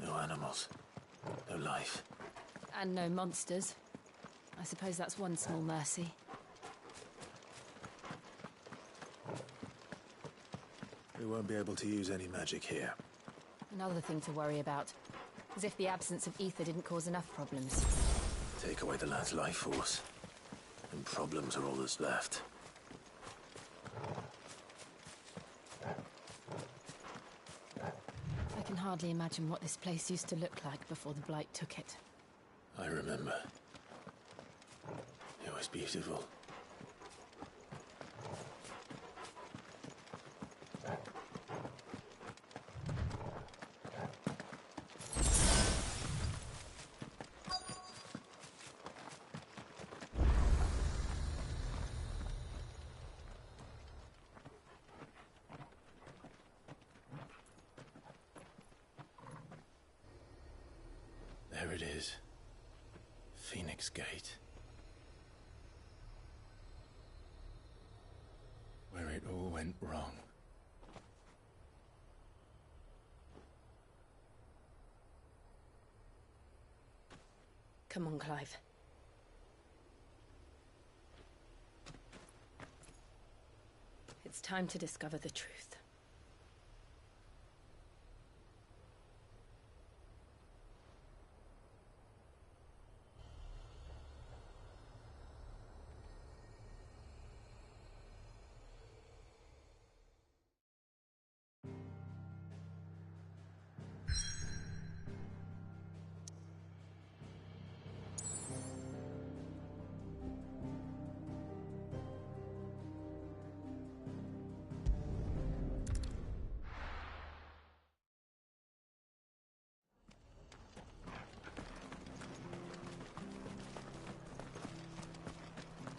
no animals, no life. And no monsters. I suppose that's one small mercy. We won't be able to use any magic here. Another thing to worry about. As if the absence of ether didn't cause enough problems. Take away the lad's life force, and problems are all that's left. I can hardly imagine what this place used to look like before the Blight took it. I remember. It was beautiful. There it is. Phoenix Gate. Where it all went wrong. Come on, Clive. It's time to discover the truth.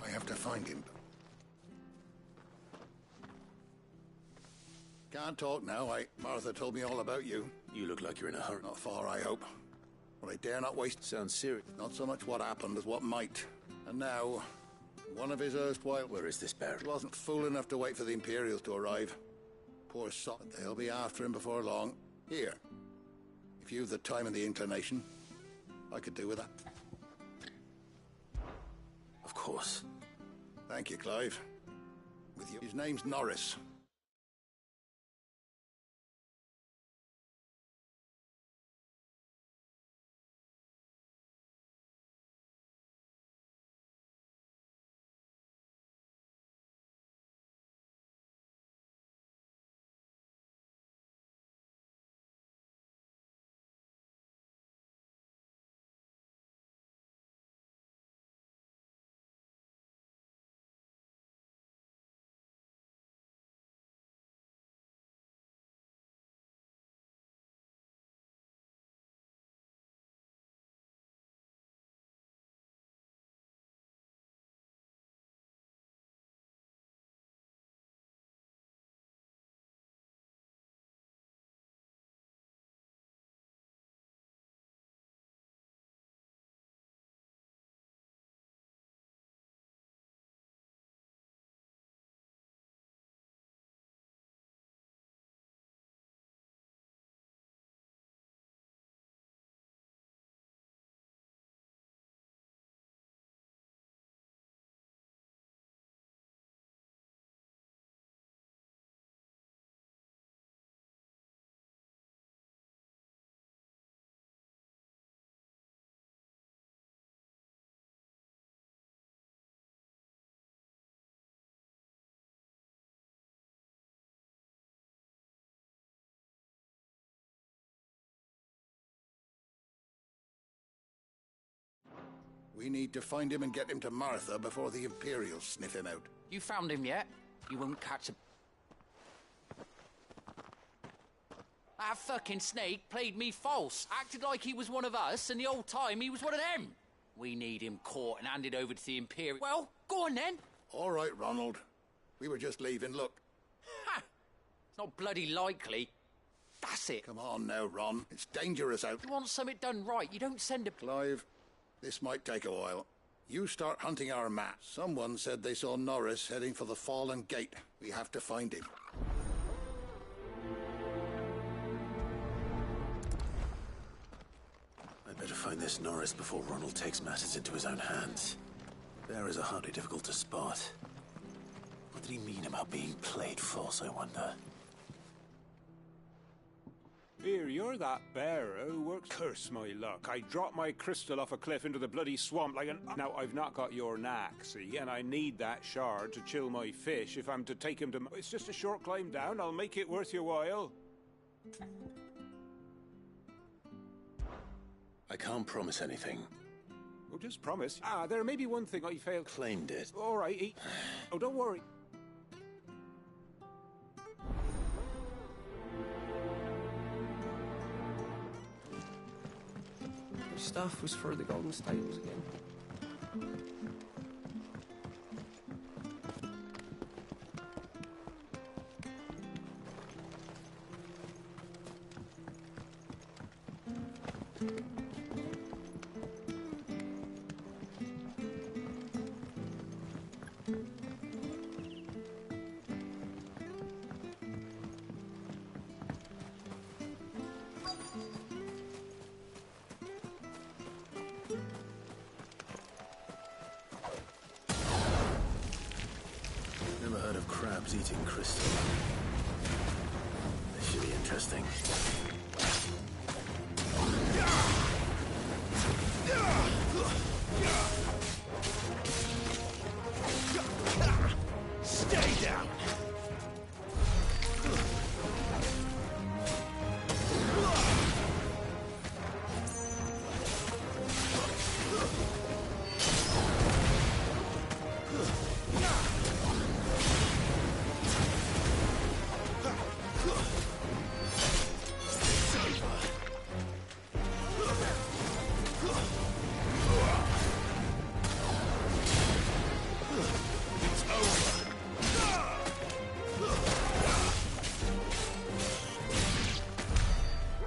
I have to find him. Can't talk now. Martha told me all about you. You look like you're in a hurry. Not far, I hope. But I dare not waste... Sounds serious. Not so much what happened as what might. And now, one of his erstwhile... Where is this buried? He wasn't fool enough to wait for the Imperials to arrive. Poor soul. They'll be after him before long. Here. If you've the time and the inclination, I could do with that. Of course. Thank you, Clive. With you. His name's Norris. We need to find him and get him to Martha before the Imperials sniff him out. You found him yet? You won't catch him. That fucking snake played me false. Acted like he was one of us, and the whole time he was one of them. We need him caught and handed over to the Imperial. Well, go on then. All right, Ronald. We were just leaving. Look. Ha! It's not bloody likely. That's it. Come on now, Ron. It's dangerous out. You want something done right, you don't send a... Clive, this might take a while. You start hunting our map. Someone said they saw Norris heading for the Fallen Gate. We have to find him. I'd better find this Norris before Ronald takes matters into his own hands. Bearers are hardly difficult to spot. What did he mean about being played false, I wonder? Here, you're that bearer who works. Curse my luck. I dropped my crystal off a cliff into the bloody swamp like an... Now, I've not got your knack, see, and I need that shard to chill my fish if I'm to take him to... It's just a short climb down. I'll make it worth your while. I can't promise anything. Oh, just promise. There may be one thing I failed. Claimed it. All right. Oh, don't worry. The stuff was for the Golden Stables again. Never heard of crabs eating crystal. This should be interesting. Stay down!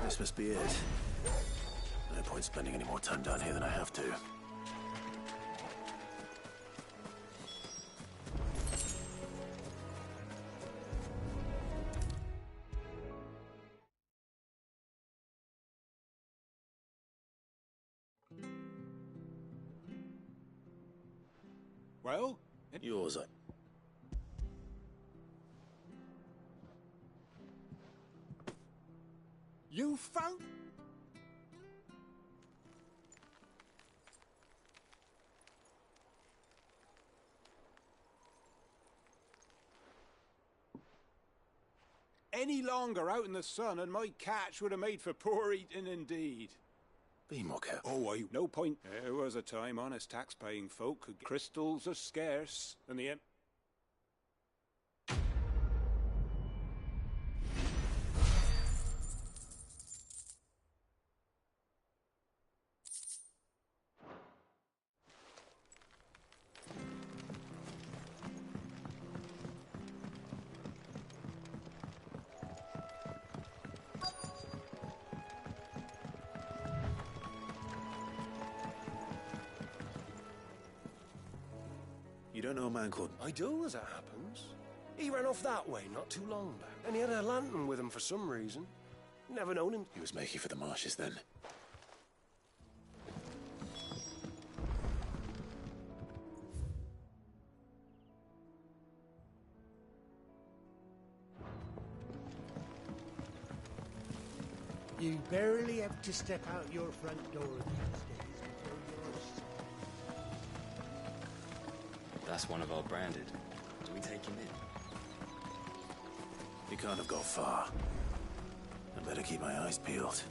This must be it. No point spending any more time down here than I have to. Well? Yours, You found... Any longer out in the sun and my catch would have made for poor eating indeed. Be more careful. Oh, no point. There was a time honest tax-paying folk could... Crystals are scarce, and the... You don't know a man called... I do, as it happens. He ran off that way not too long back, and he had a lantern with him for some reason. Never known him. He was making for the marshes then. You barely have to step out your front door these days before you're... That's one of our branded. Do we take him in? He can't have gone far. I better keep my eyes peeled.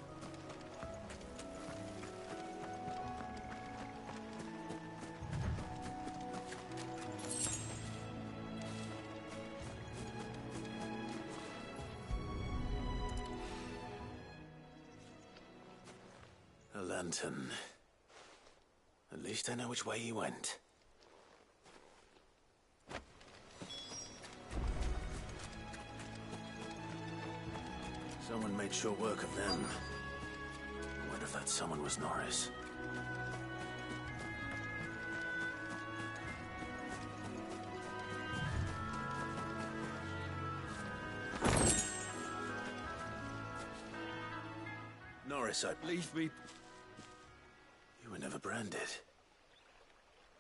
A lantern. At least I know which way he went. Someone made short work of them. I wonder if that someone was Norris. Norris, Leave me. You were never branded.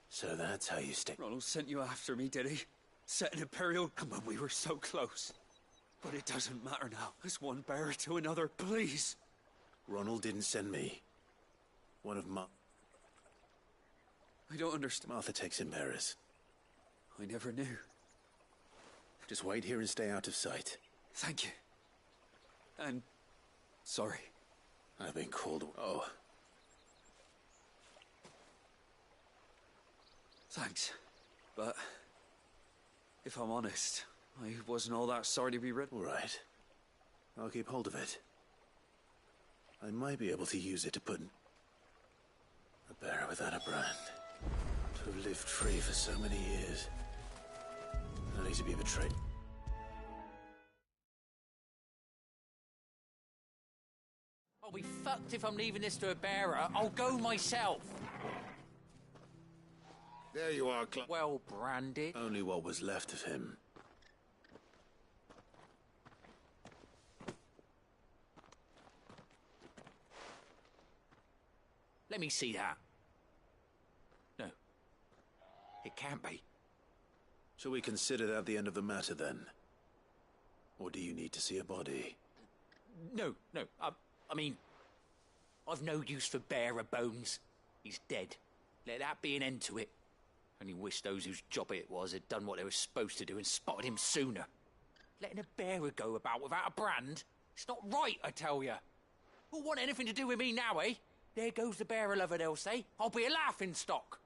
So that's how you stay. Ronald sent you after me, did he? Set an Imperial, and when we were so close. But it doesn't matter now. It's one bearer to another, please. Ronald didn't send me. One of I don't understand. Martha takes in bearers. I never knew. Just wait here and stay out of sight. Thank you. And sorry. I've been called... Oh. Thanks. But if I'm honest, I wasn't all that sorry to be rid. All right. I'll keep hold of it. I might be able to use it to put a bearer without a brand. To have lived free for so many years. Only to be betrayed. I'll be fucked if I'm leaving this to a bearer. I'll go myself. There you are, well branded. Only what was left of him. Let me see that. No. It can't be. Shall we consider that the end of the matter, then? Or do you need to see a body? No. I mean, I've no use for bearer bones. He's dead. Let that be an end to it. Only wish those whose job it was had done what they were supposed to do and spotted him sooner. Letting a bearer go about without a brand? It's not right, I tell you. Who'll want anything to do with me now, eh? There goes the bearer lover, they'll say. I'll be a laughing stock.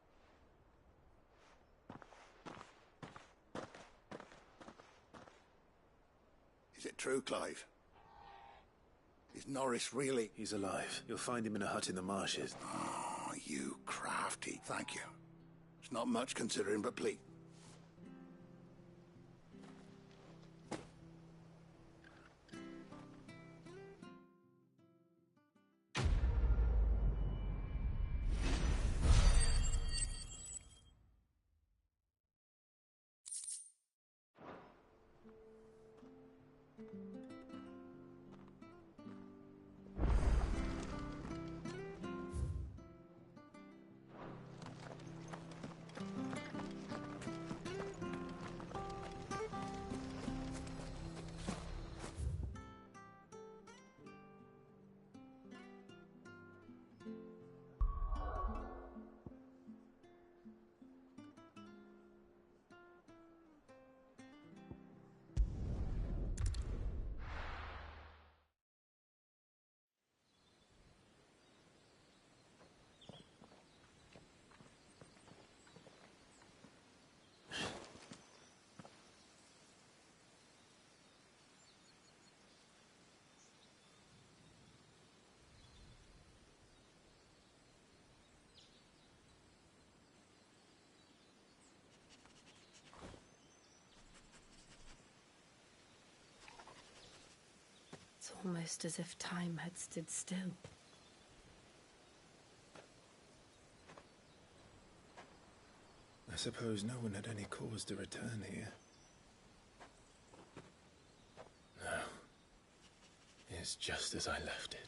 Is it true, Clive? Is Norris really... He's alive. You'll find him in a hut in the marshes. Oh, you crafty. Thank you. It's not much considering, but please. It's almost as if time had stood still. I suppose no one had any cause to return here. No. It's just as I left it.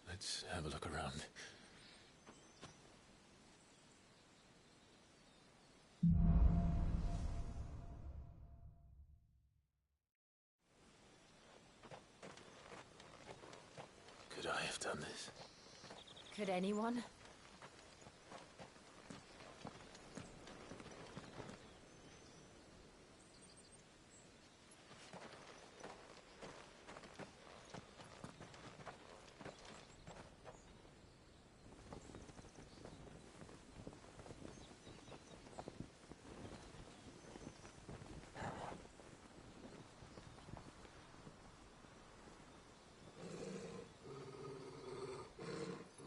Let's have a look around. Could I have done this? Could anyone?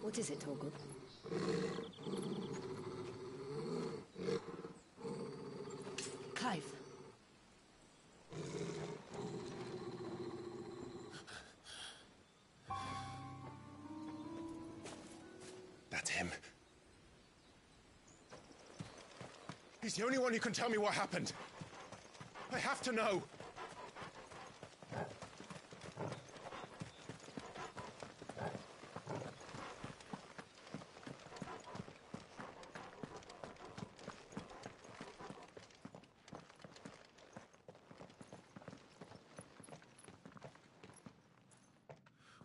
What is it, Torgal? Clive. That's him. He's the only one who can tell me what happened. I have to know.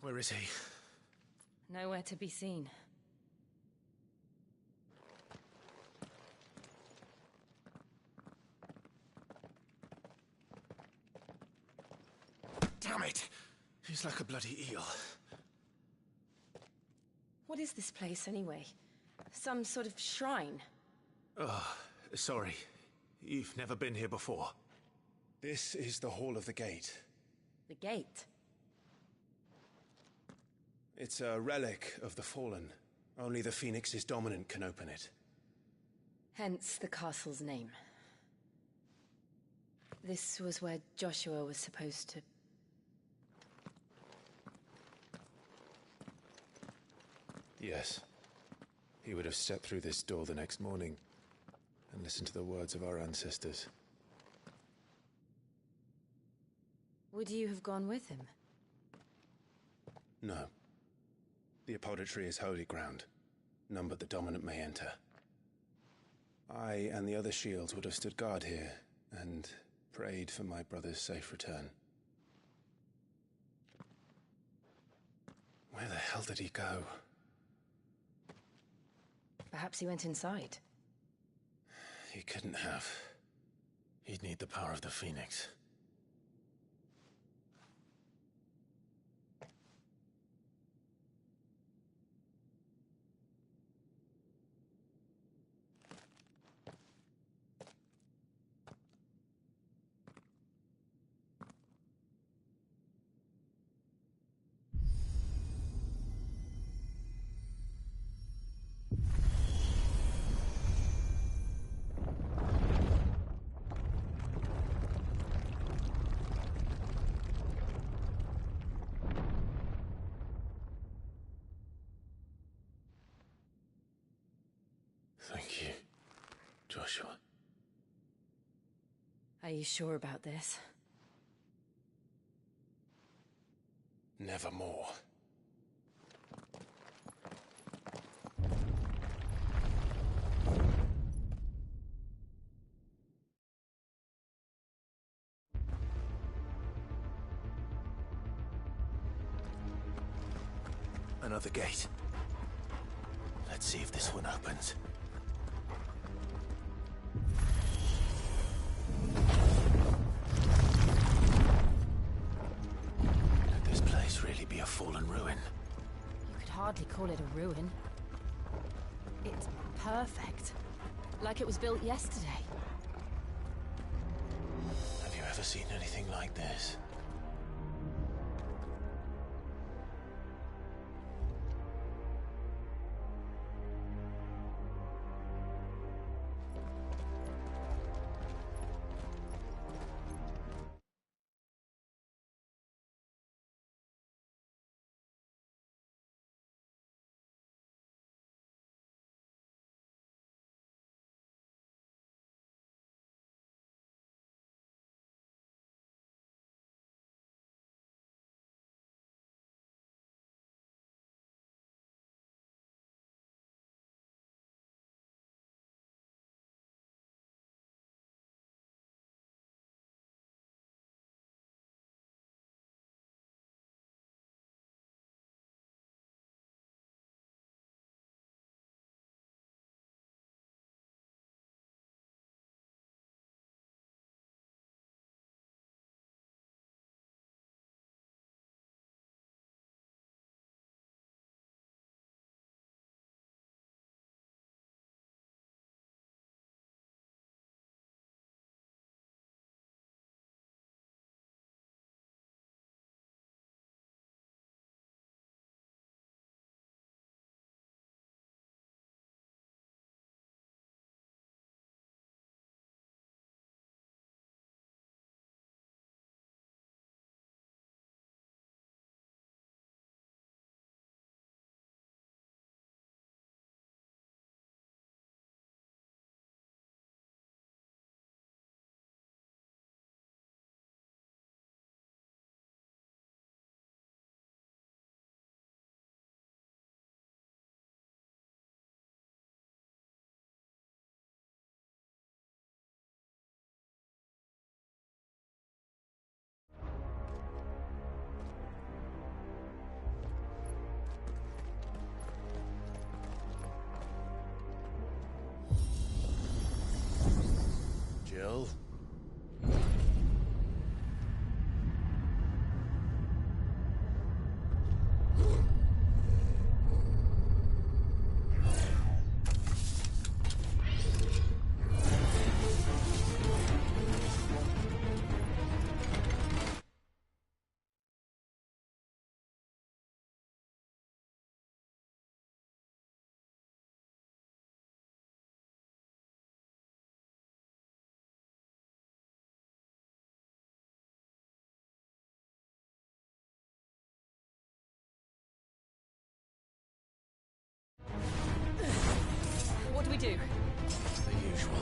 Where is he? Nowhere to be seen. Damn it! He's like a bloody eel. What is this place, anyway? Some sort of shrine? Oh, sorry. You've never been here before. This is the Hall of the Gate. The gate? It's a relic of the Fallen. Only the Phoenix's dominant can open it. Hence the castle's name. This was where Joshua was supposed to... Yes. He would have stepped through this door the next morning and listened to the words of our ancestors. Would you have gone with him? No. The apodatory is holy ground. None but the dominant may enter. I and the other shields would have stood guard here and prayed for my brother's safe return. Where the hell did he go? Perhaps he went inside. He couldn't have. He'd need the power of the Phoenix. Thank you, Joshua. Are you sure about this? Nevermore. Another gate. Let's see if this one opens. Could this place really be a fallen ruin? You could hardly call it a ruin. It's perfect. Like it was built yesterday. Have you ever seen anything like this? we do? The usual.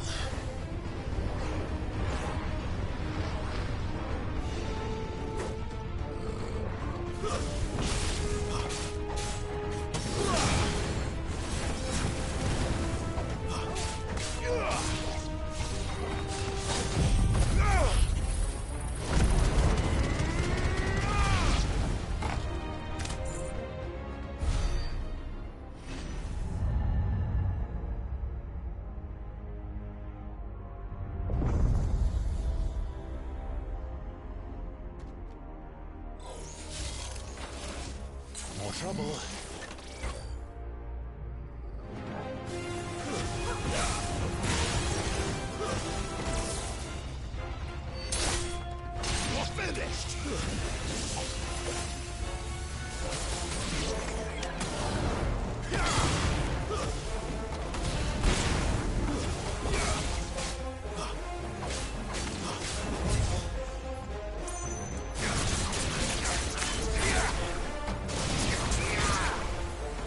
More trouble. You're finished!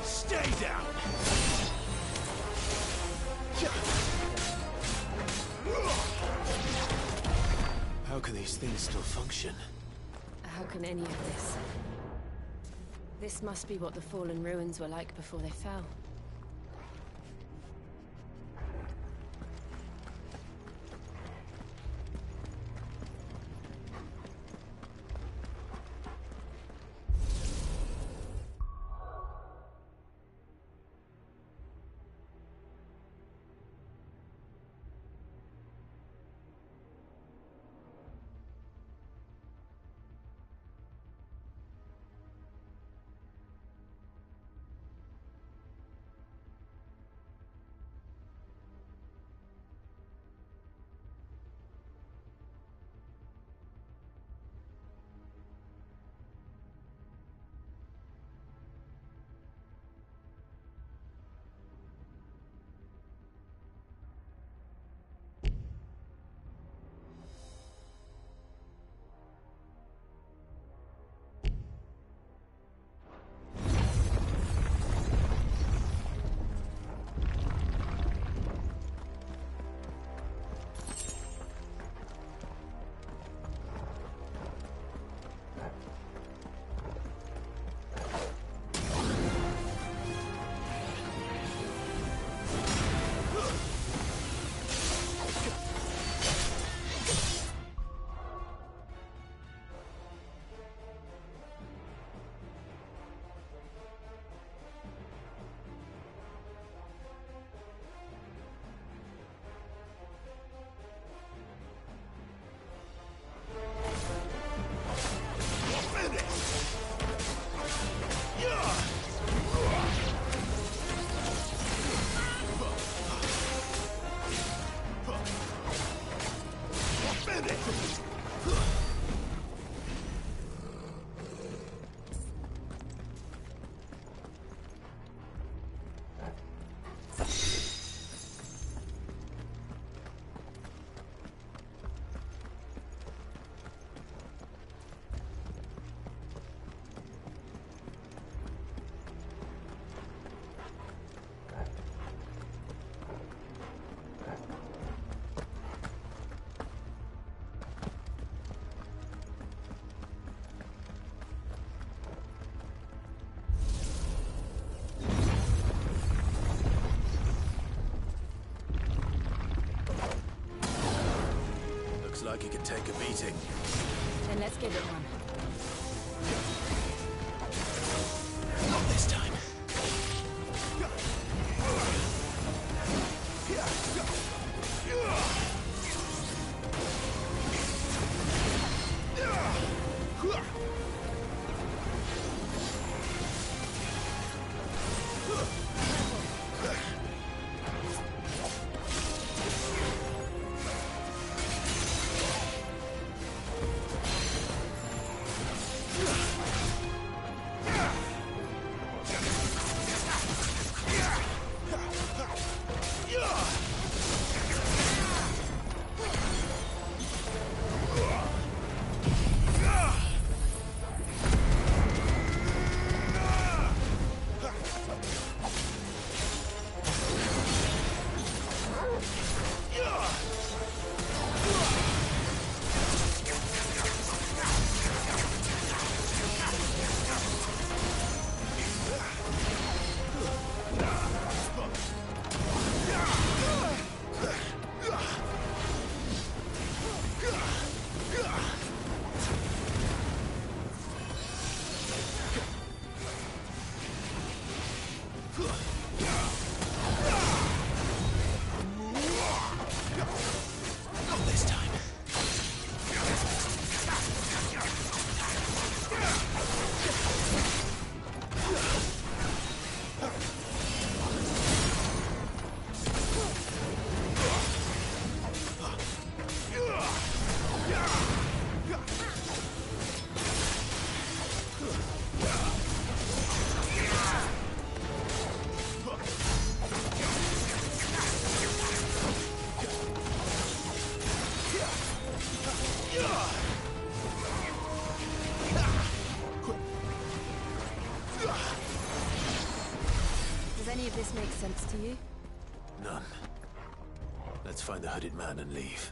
Stay down! How can these things still function? How can any of this? This must be what the fallen ruins were like before they fell. Like he could take a beating. Then let's give it one. Not this time. this make sense to you? None. Let's find the hooded man and leave.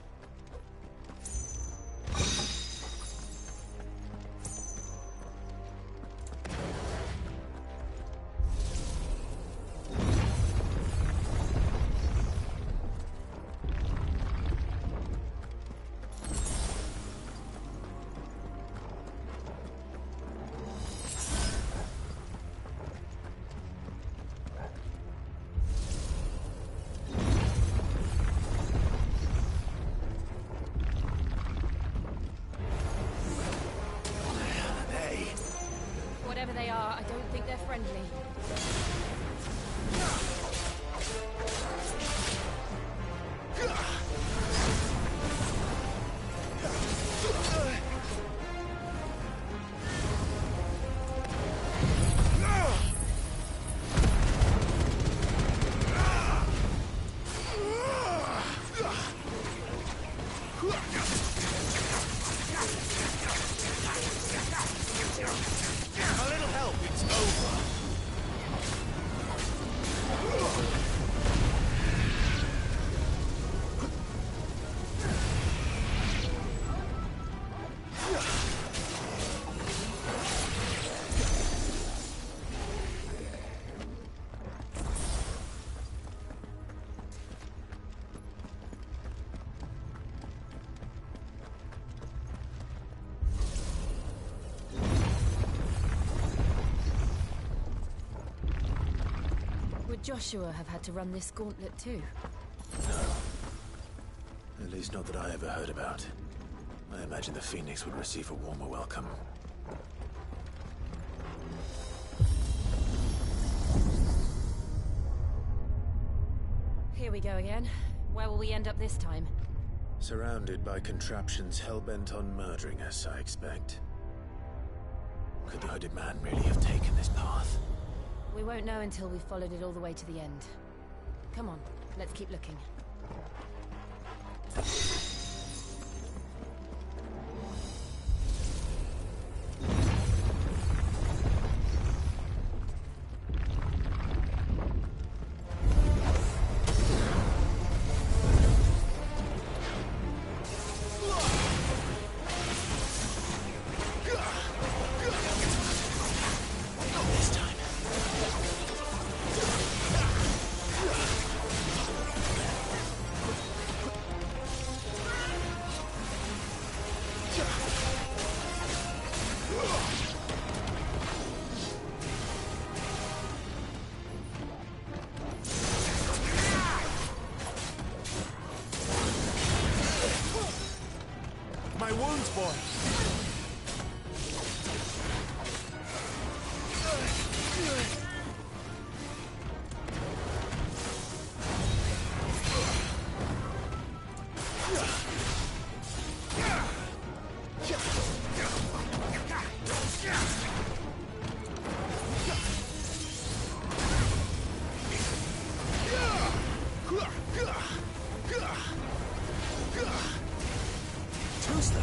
Whatever they are, I don't think they're friendly. A little help, it's over. Would Joshua have had to run this gauntlet too? At least not that I ever heard about. I imagine the Phoenix would receive a warmer welcome. Here we go again. Where will we end up this time? Surrounded by contraptions hell-bent on murdering us, I expect. Could the hooded man really have taken this path? We won't know until we've followed it all the way to the end. Come on, let's keep looking. My wounds, boy. Too slow.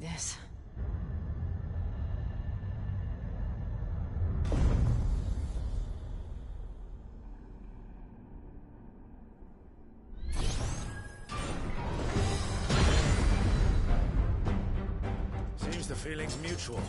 like this. Seems the feeling's mutual.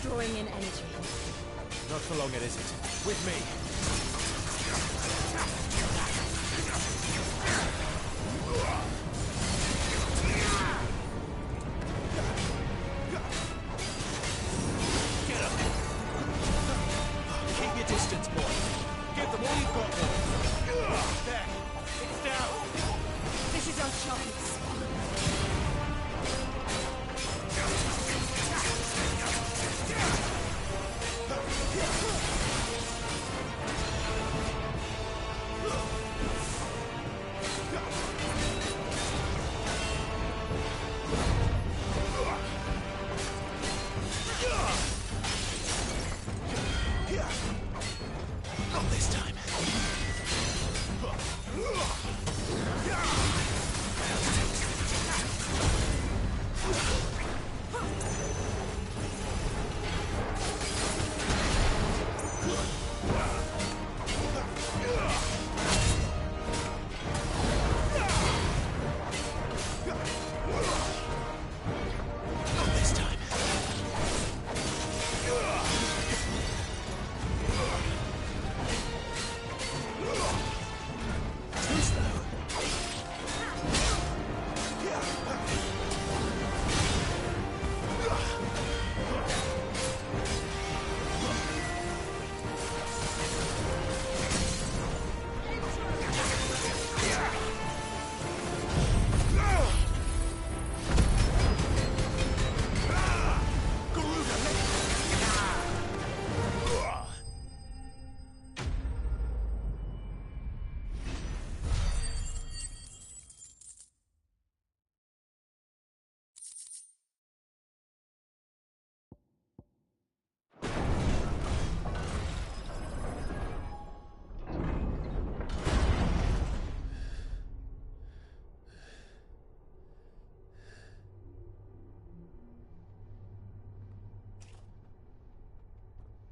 Drawing in energy. Not for long, it isn't. With me. Get up. Keep your distance, boy. Give them all you've got, boy. There. It's down. This is our chance. Not this time.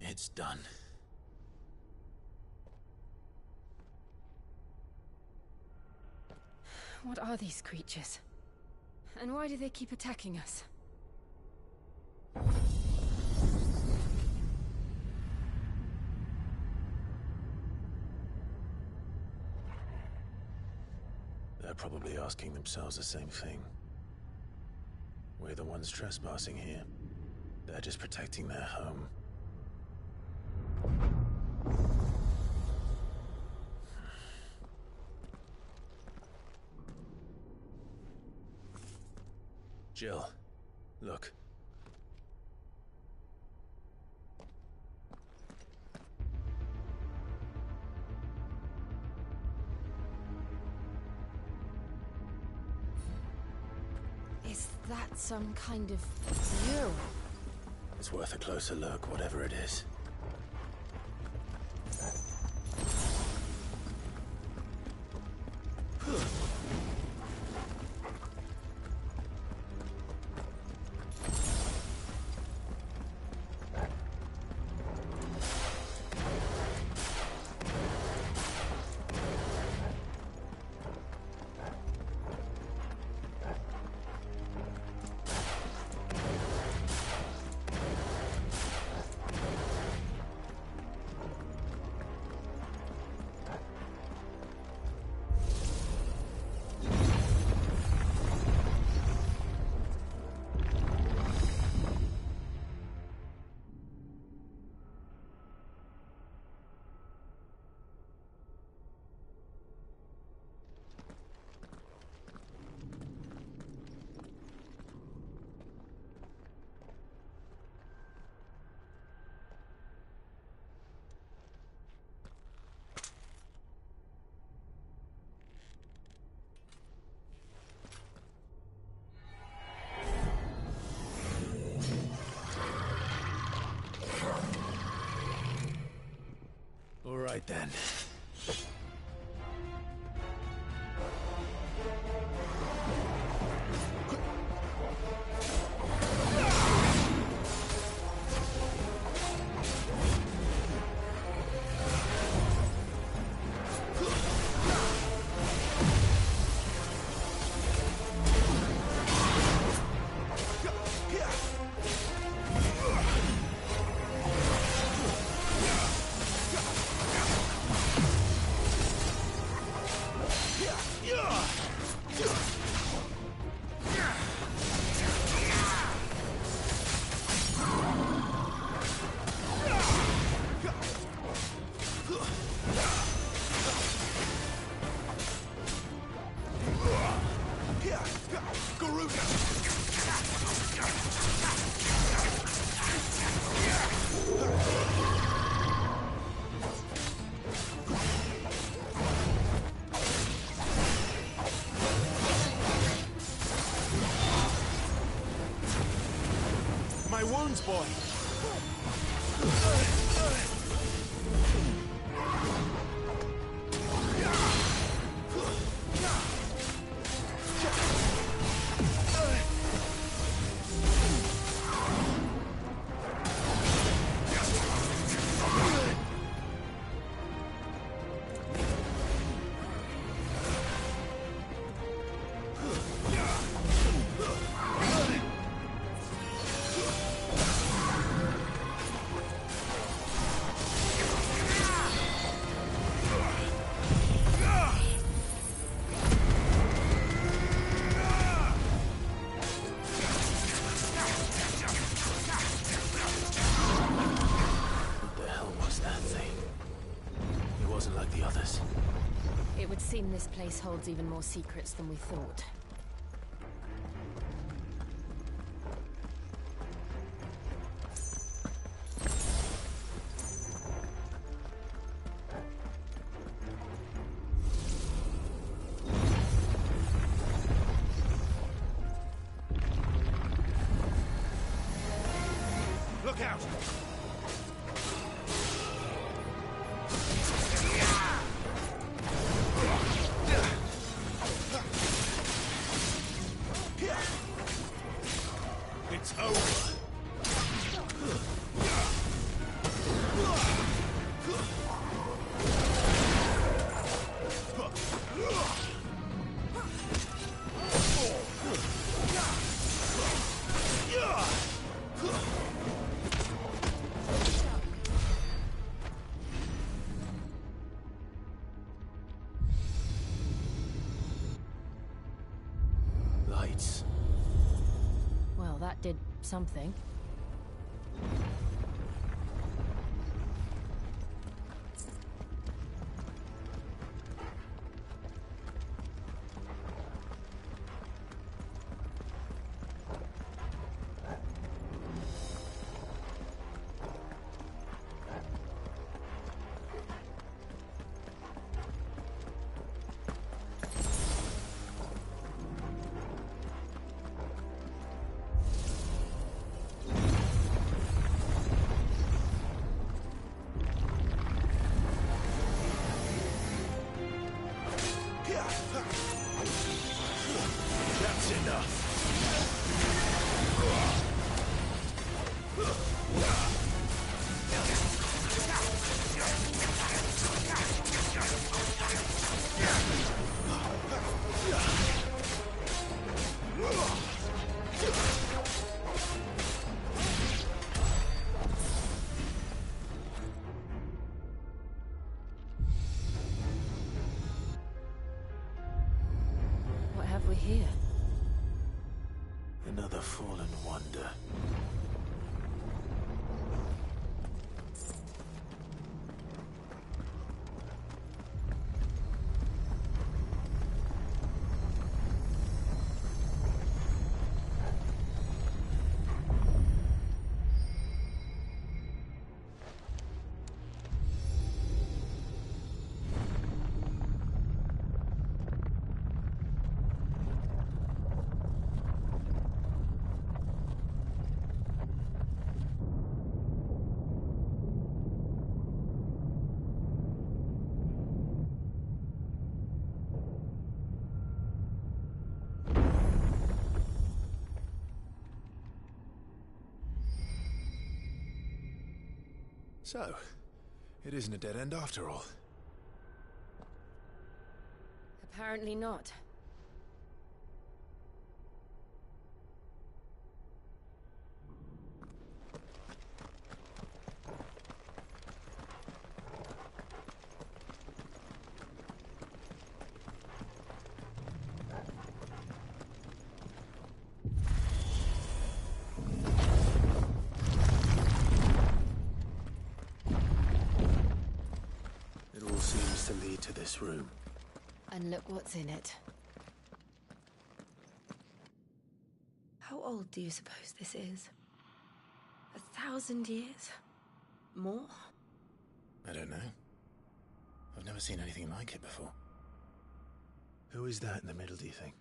It's done. What are these creatures? And why do they keep attacking us? They're probably asking themselves the same thing. We're the ones trespassing here. They're just protecting their home. Jill, look. that some kind of mural? It's worth a closer look, whatever it is. All right, then. My wounds, boy! It would seem this place holds even more secrets than we thought. Look out! It's over. Lights. Well, that did something. What have we here? Another fallen wonder. So, it isn't a dead end after all. Apparently not. It all seems to lead to this room. And look what's in it. How old do you suppose this is? 1,000 years? More? I don't know. I've never seen anything like it before. Who is that in the middle, do you think?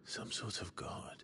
Some sort of god?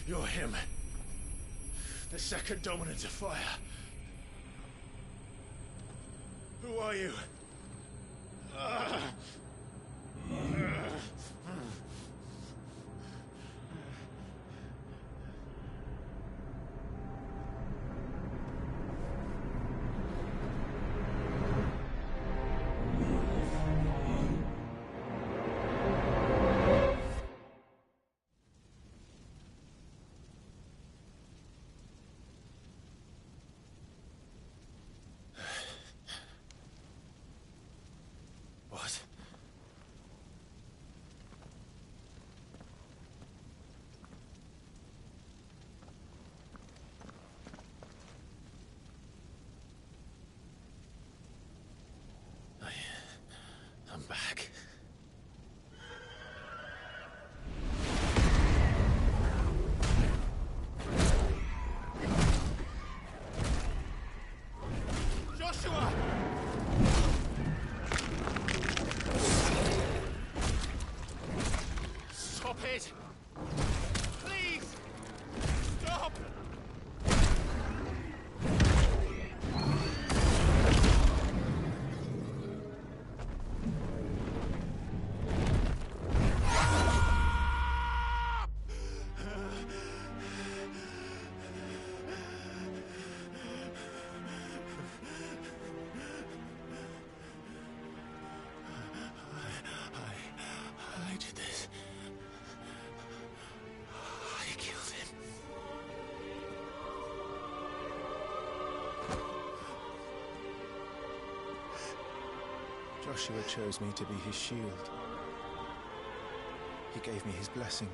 You're him. The second dominant of fire. Who are you? What? I'm back. Joshua! Stop it! Please! Stop! I did this. I killed him. Joshua chose me to be his shield. He gave me his blessing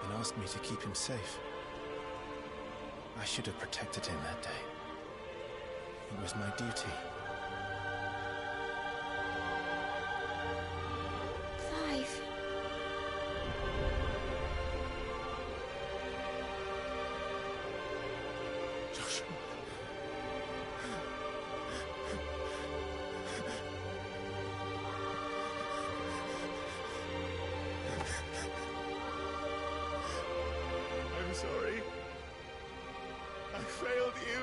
and asked me to keep him safe. I should have protected him that day. It was my duty. sorry. I failed you.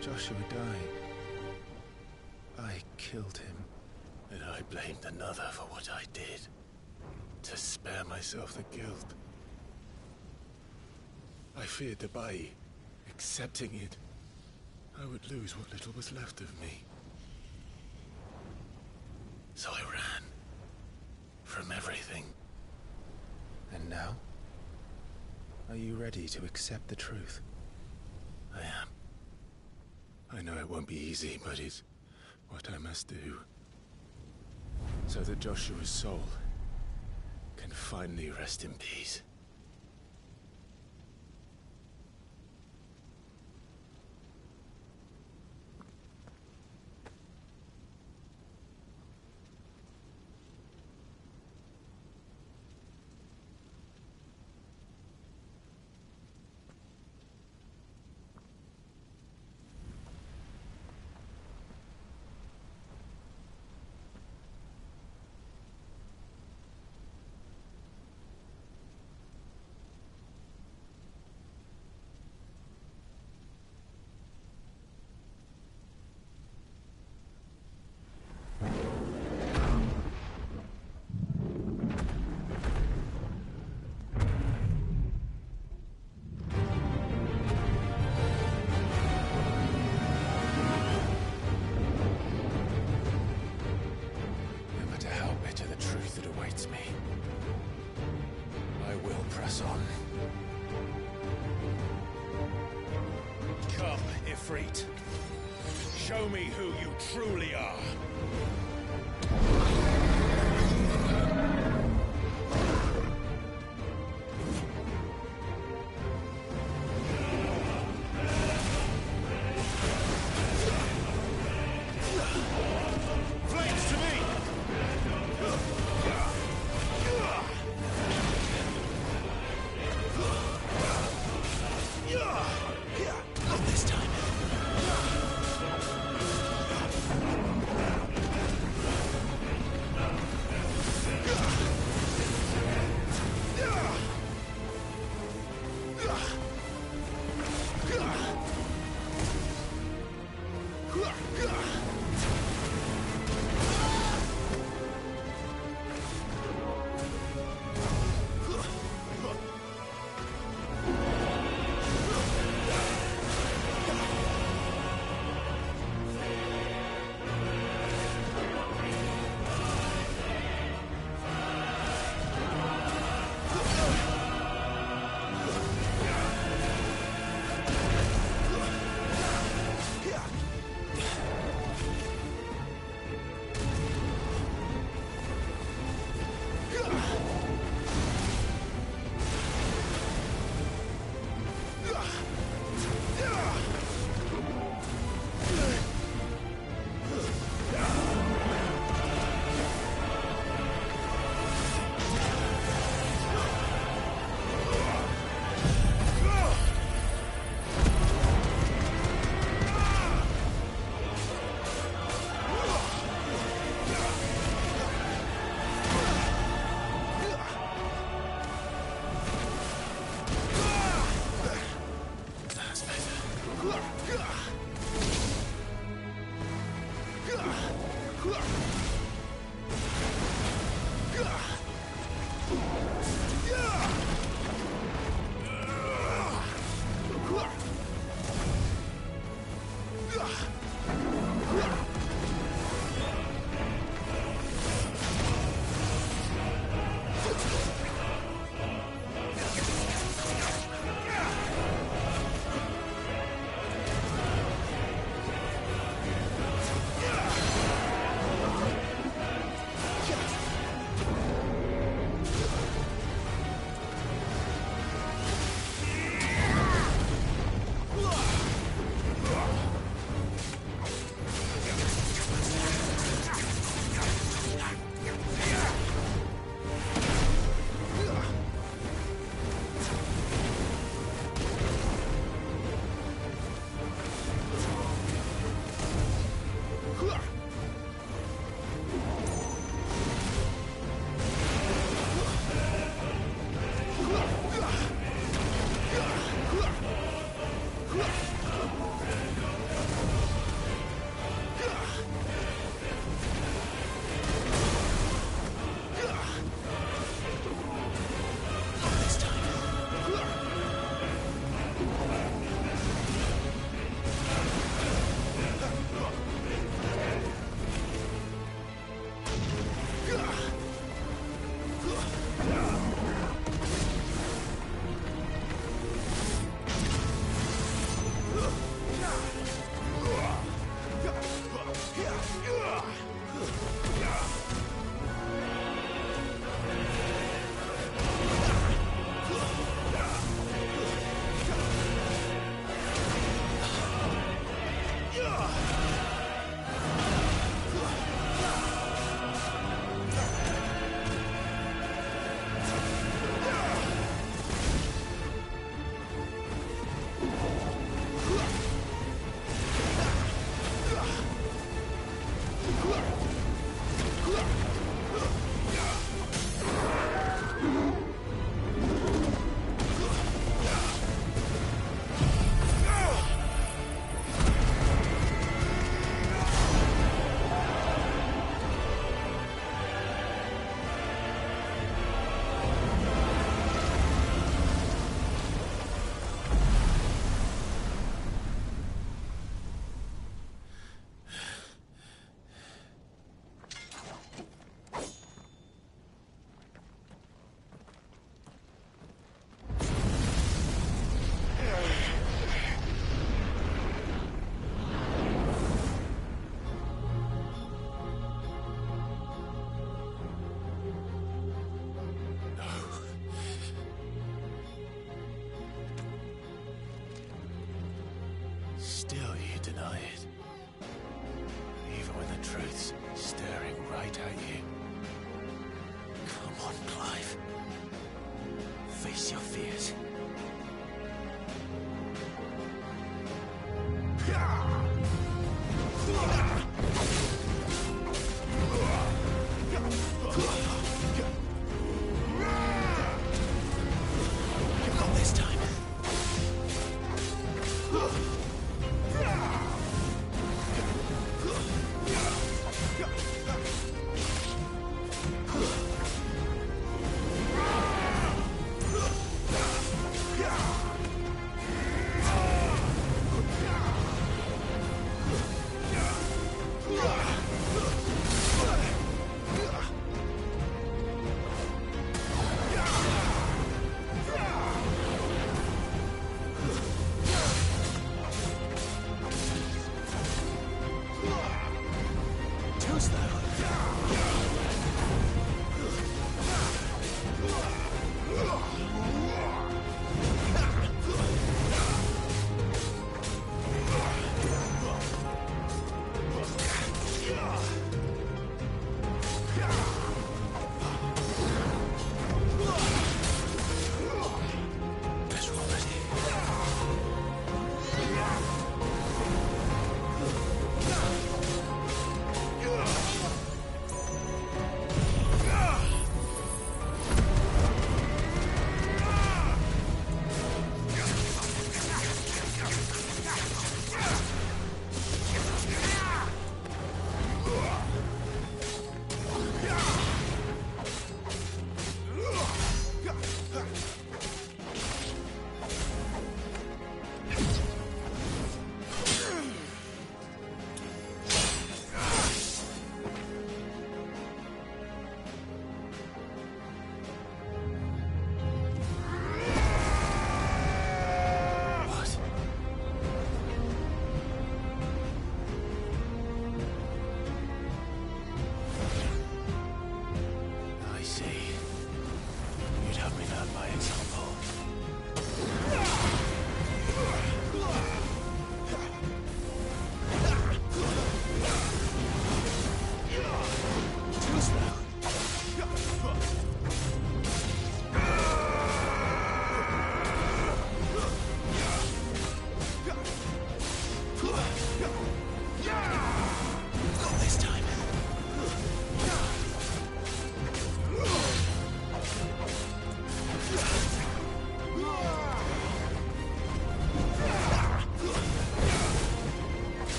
Joshua died. I killed him. And I blamed another for what I did. To spare myself the guilt. I feared that by accepting it, I would lose what little was left of me. So I ran. From everything. And now? Are you ready to accept the truth? I am. I know it won't be easy, but it's what I must do. So that Joshua's soul can finally rest in peace. Me. I will press on. Come, Ifrit. Show me who you truly are. Not this time. deny it. Even when the truth's staring right at you. Come on, Clive. Face your fears. Not this time.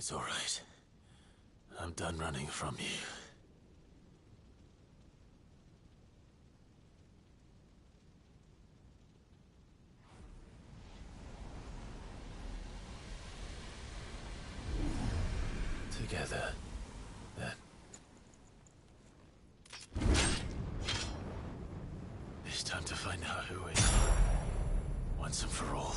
It's all right. I'm done running from you. Together, then. It's time to find out who we are, once and for all.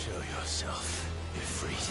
Show yourself, Ifrit.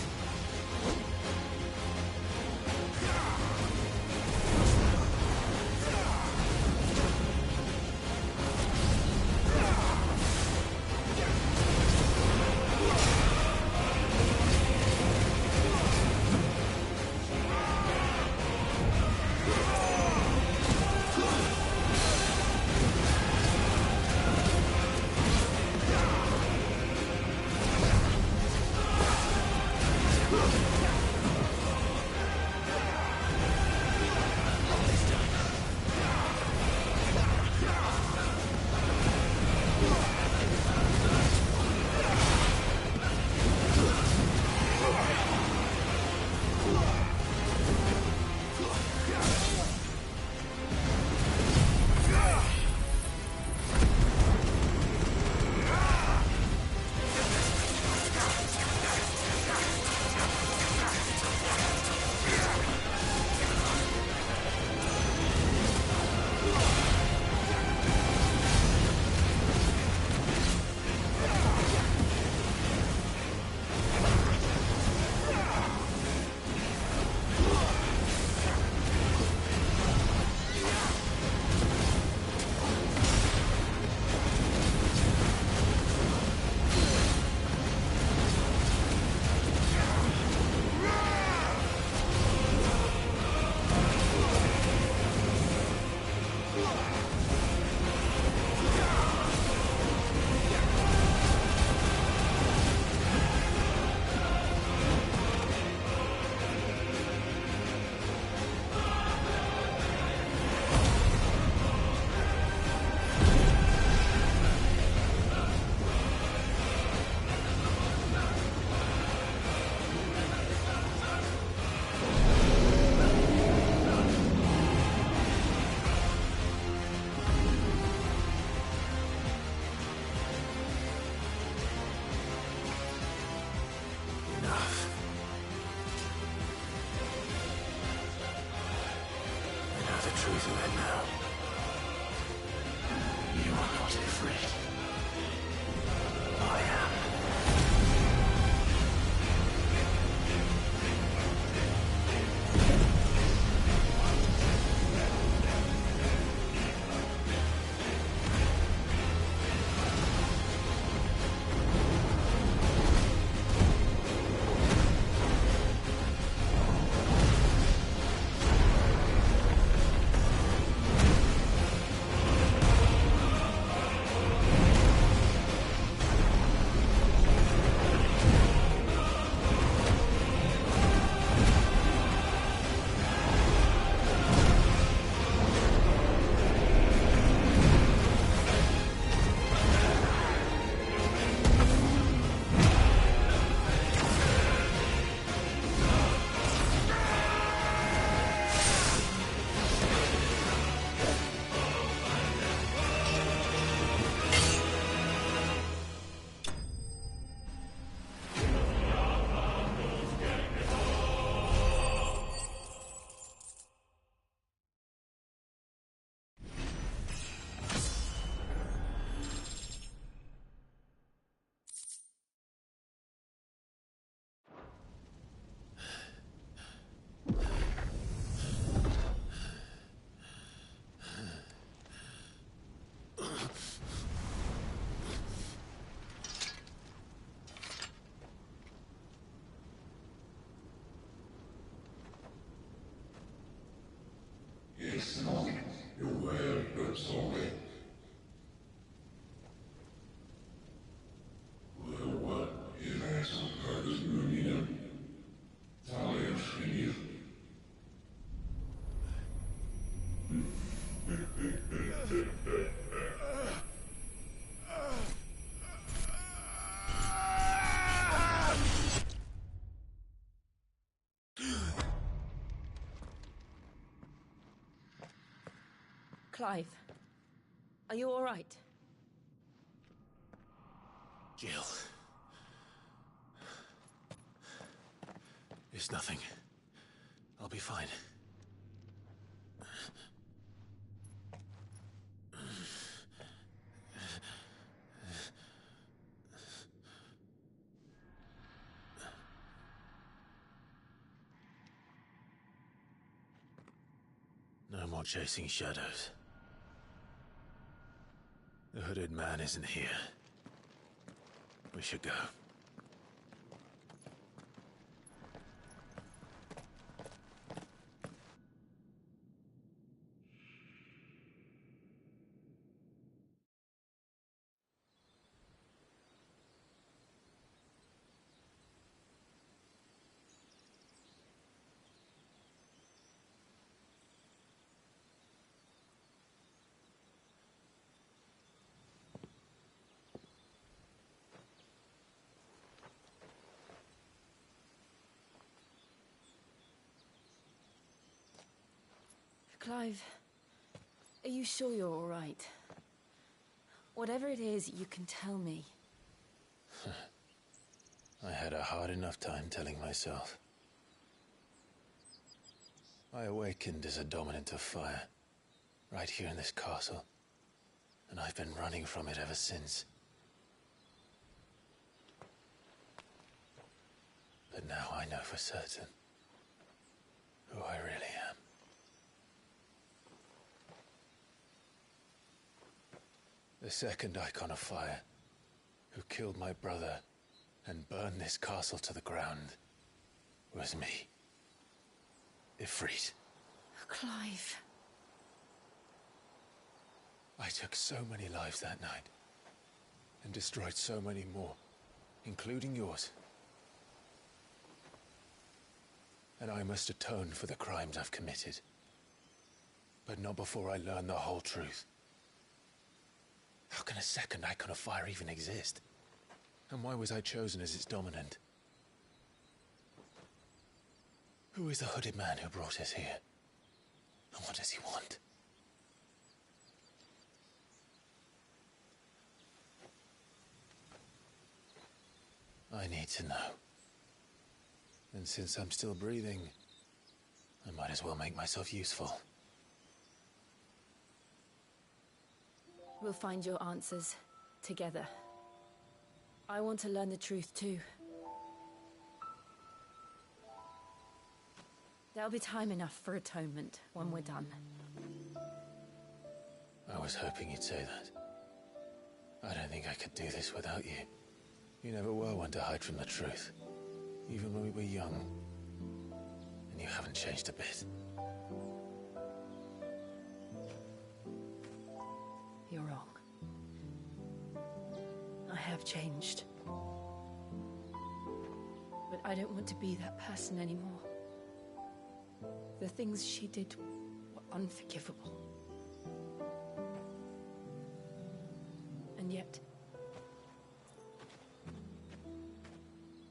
Truth of it now. You are not afraid. I am. Well, what if I told Carter's Muminum? Talia Clive, are you all right? Jill. It's nothing. I'll be fine. No more chasing shadows. The hooded man isn't here. We should go. Clive, are you sure you're all right? Whatever it is, you can tell me. I had a hard enough time telling myself. I awakened as a dominant of fire, right here in this castle, and I've been running from it ever since. But now I know for certain who I really am. The second icon of fire, who killed my brother and burned this castle to the ground, was me. Ifrit. Clive. I took so many lives that night, and destroyed so many more, including yours. And I must atone for the crimes I've committed. But not before I learn the whole truth. How can a second icon of fire even exist? And why was I chosen as its dominant? Who is the hooded man who brought us here? And what does he want? I need to know. And since I'm still breathing, I might as well make myself useful. We'll find your answers together. I want to learn the truth too. There'll be time enough for atonement when we're done. I was hoping you'd say that. I don't think I could do this without you. You never were one to hide from the truth, even when we were young. And you haven't changed a bit. You're wrong. I have changed. But I don't want to be that person anymore. The things she did were unforgivable. And yet,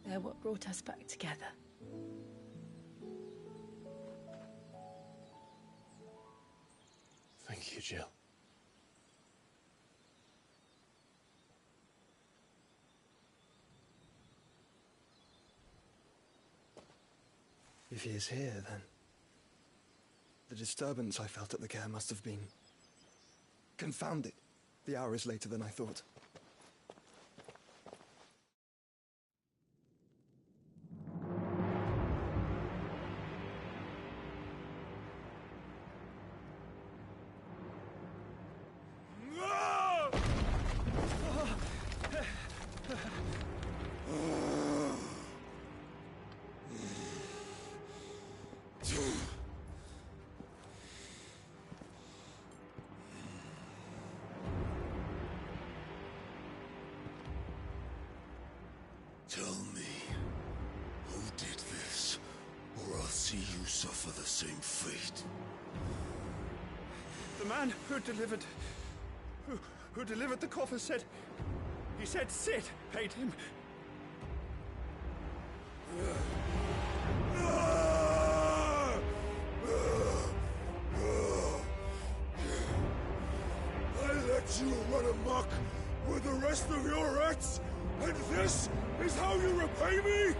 they're what brought us back together. Thank you, Jill. If he is here, then the disturbance I felt at the care must have been confounded. The hour is later than I thought. Tell me, who did this, or I'll see you suffer the same fate. The man who delivered the coffer said... He said Sid paid him. I let you run amok with the rest of your rats, and this is how you repay me?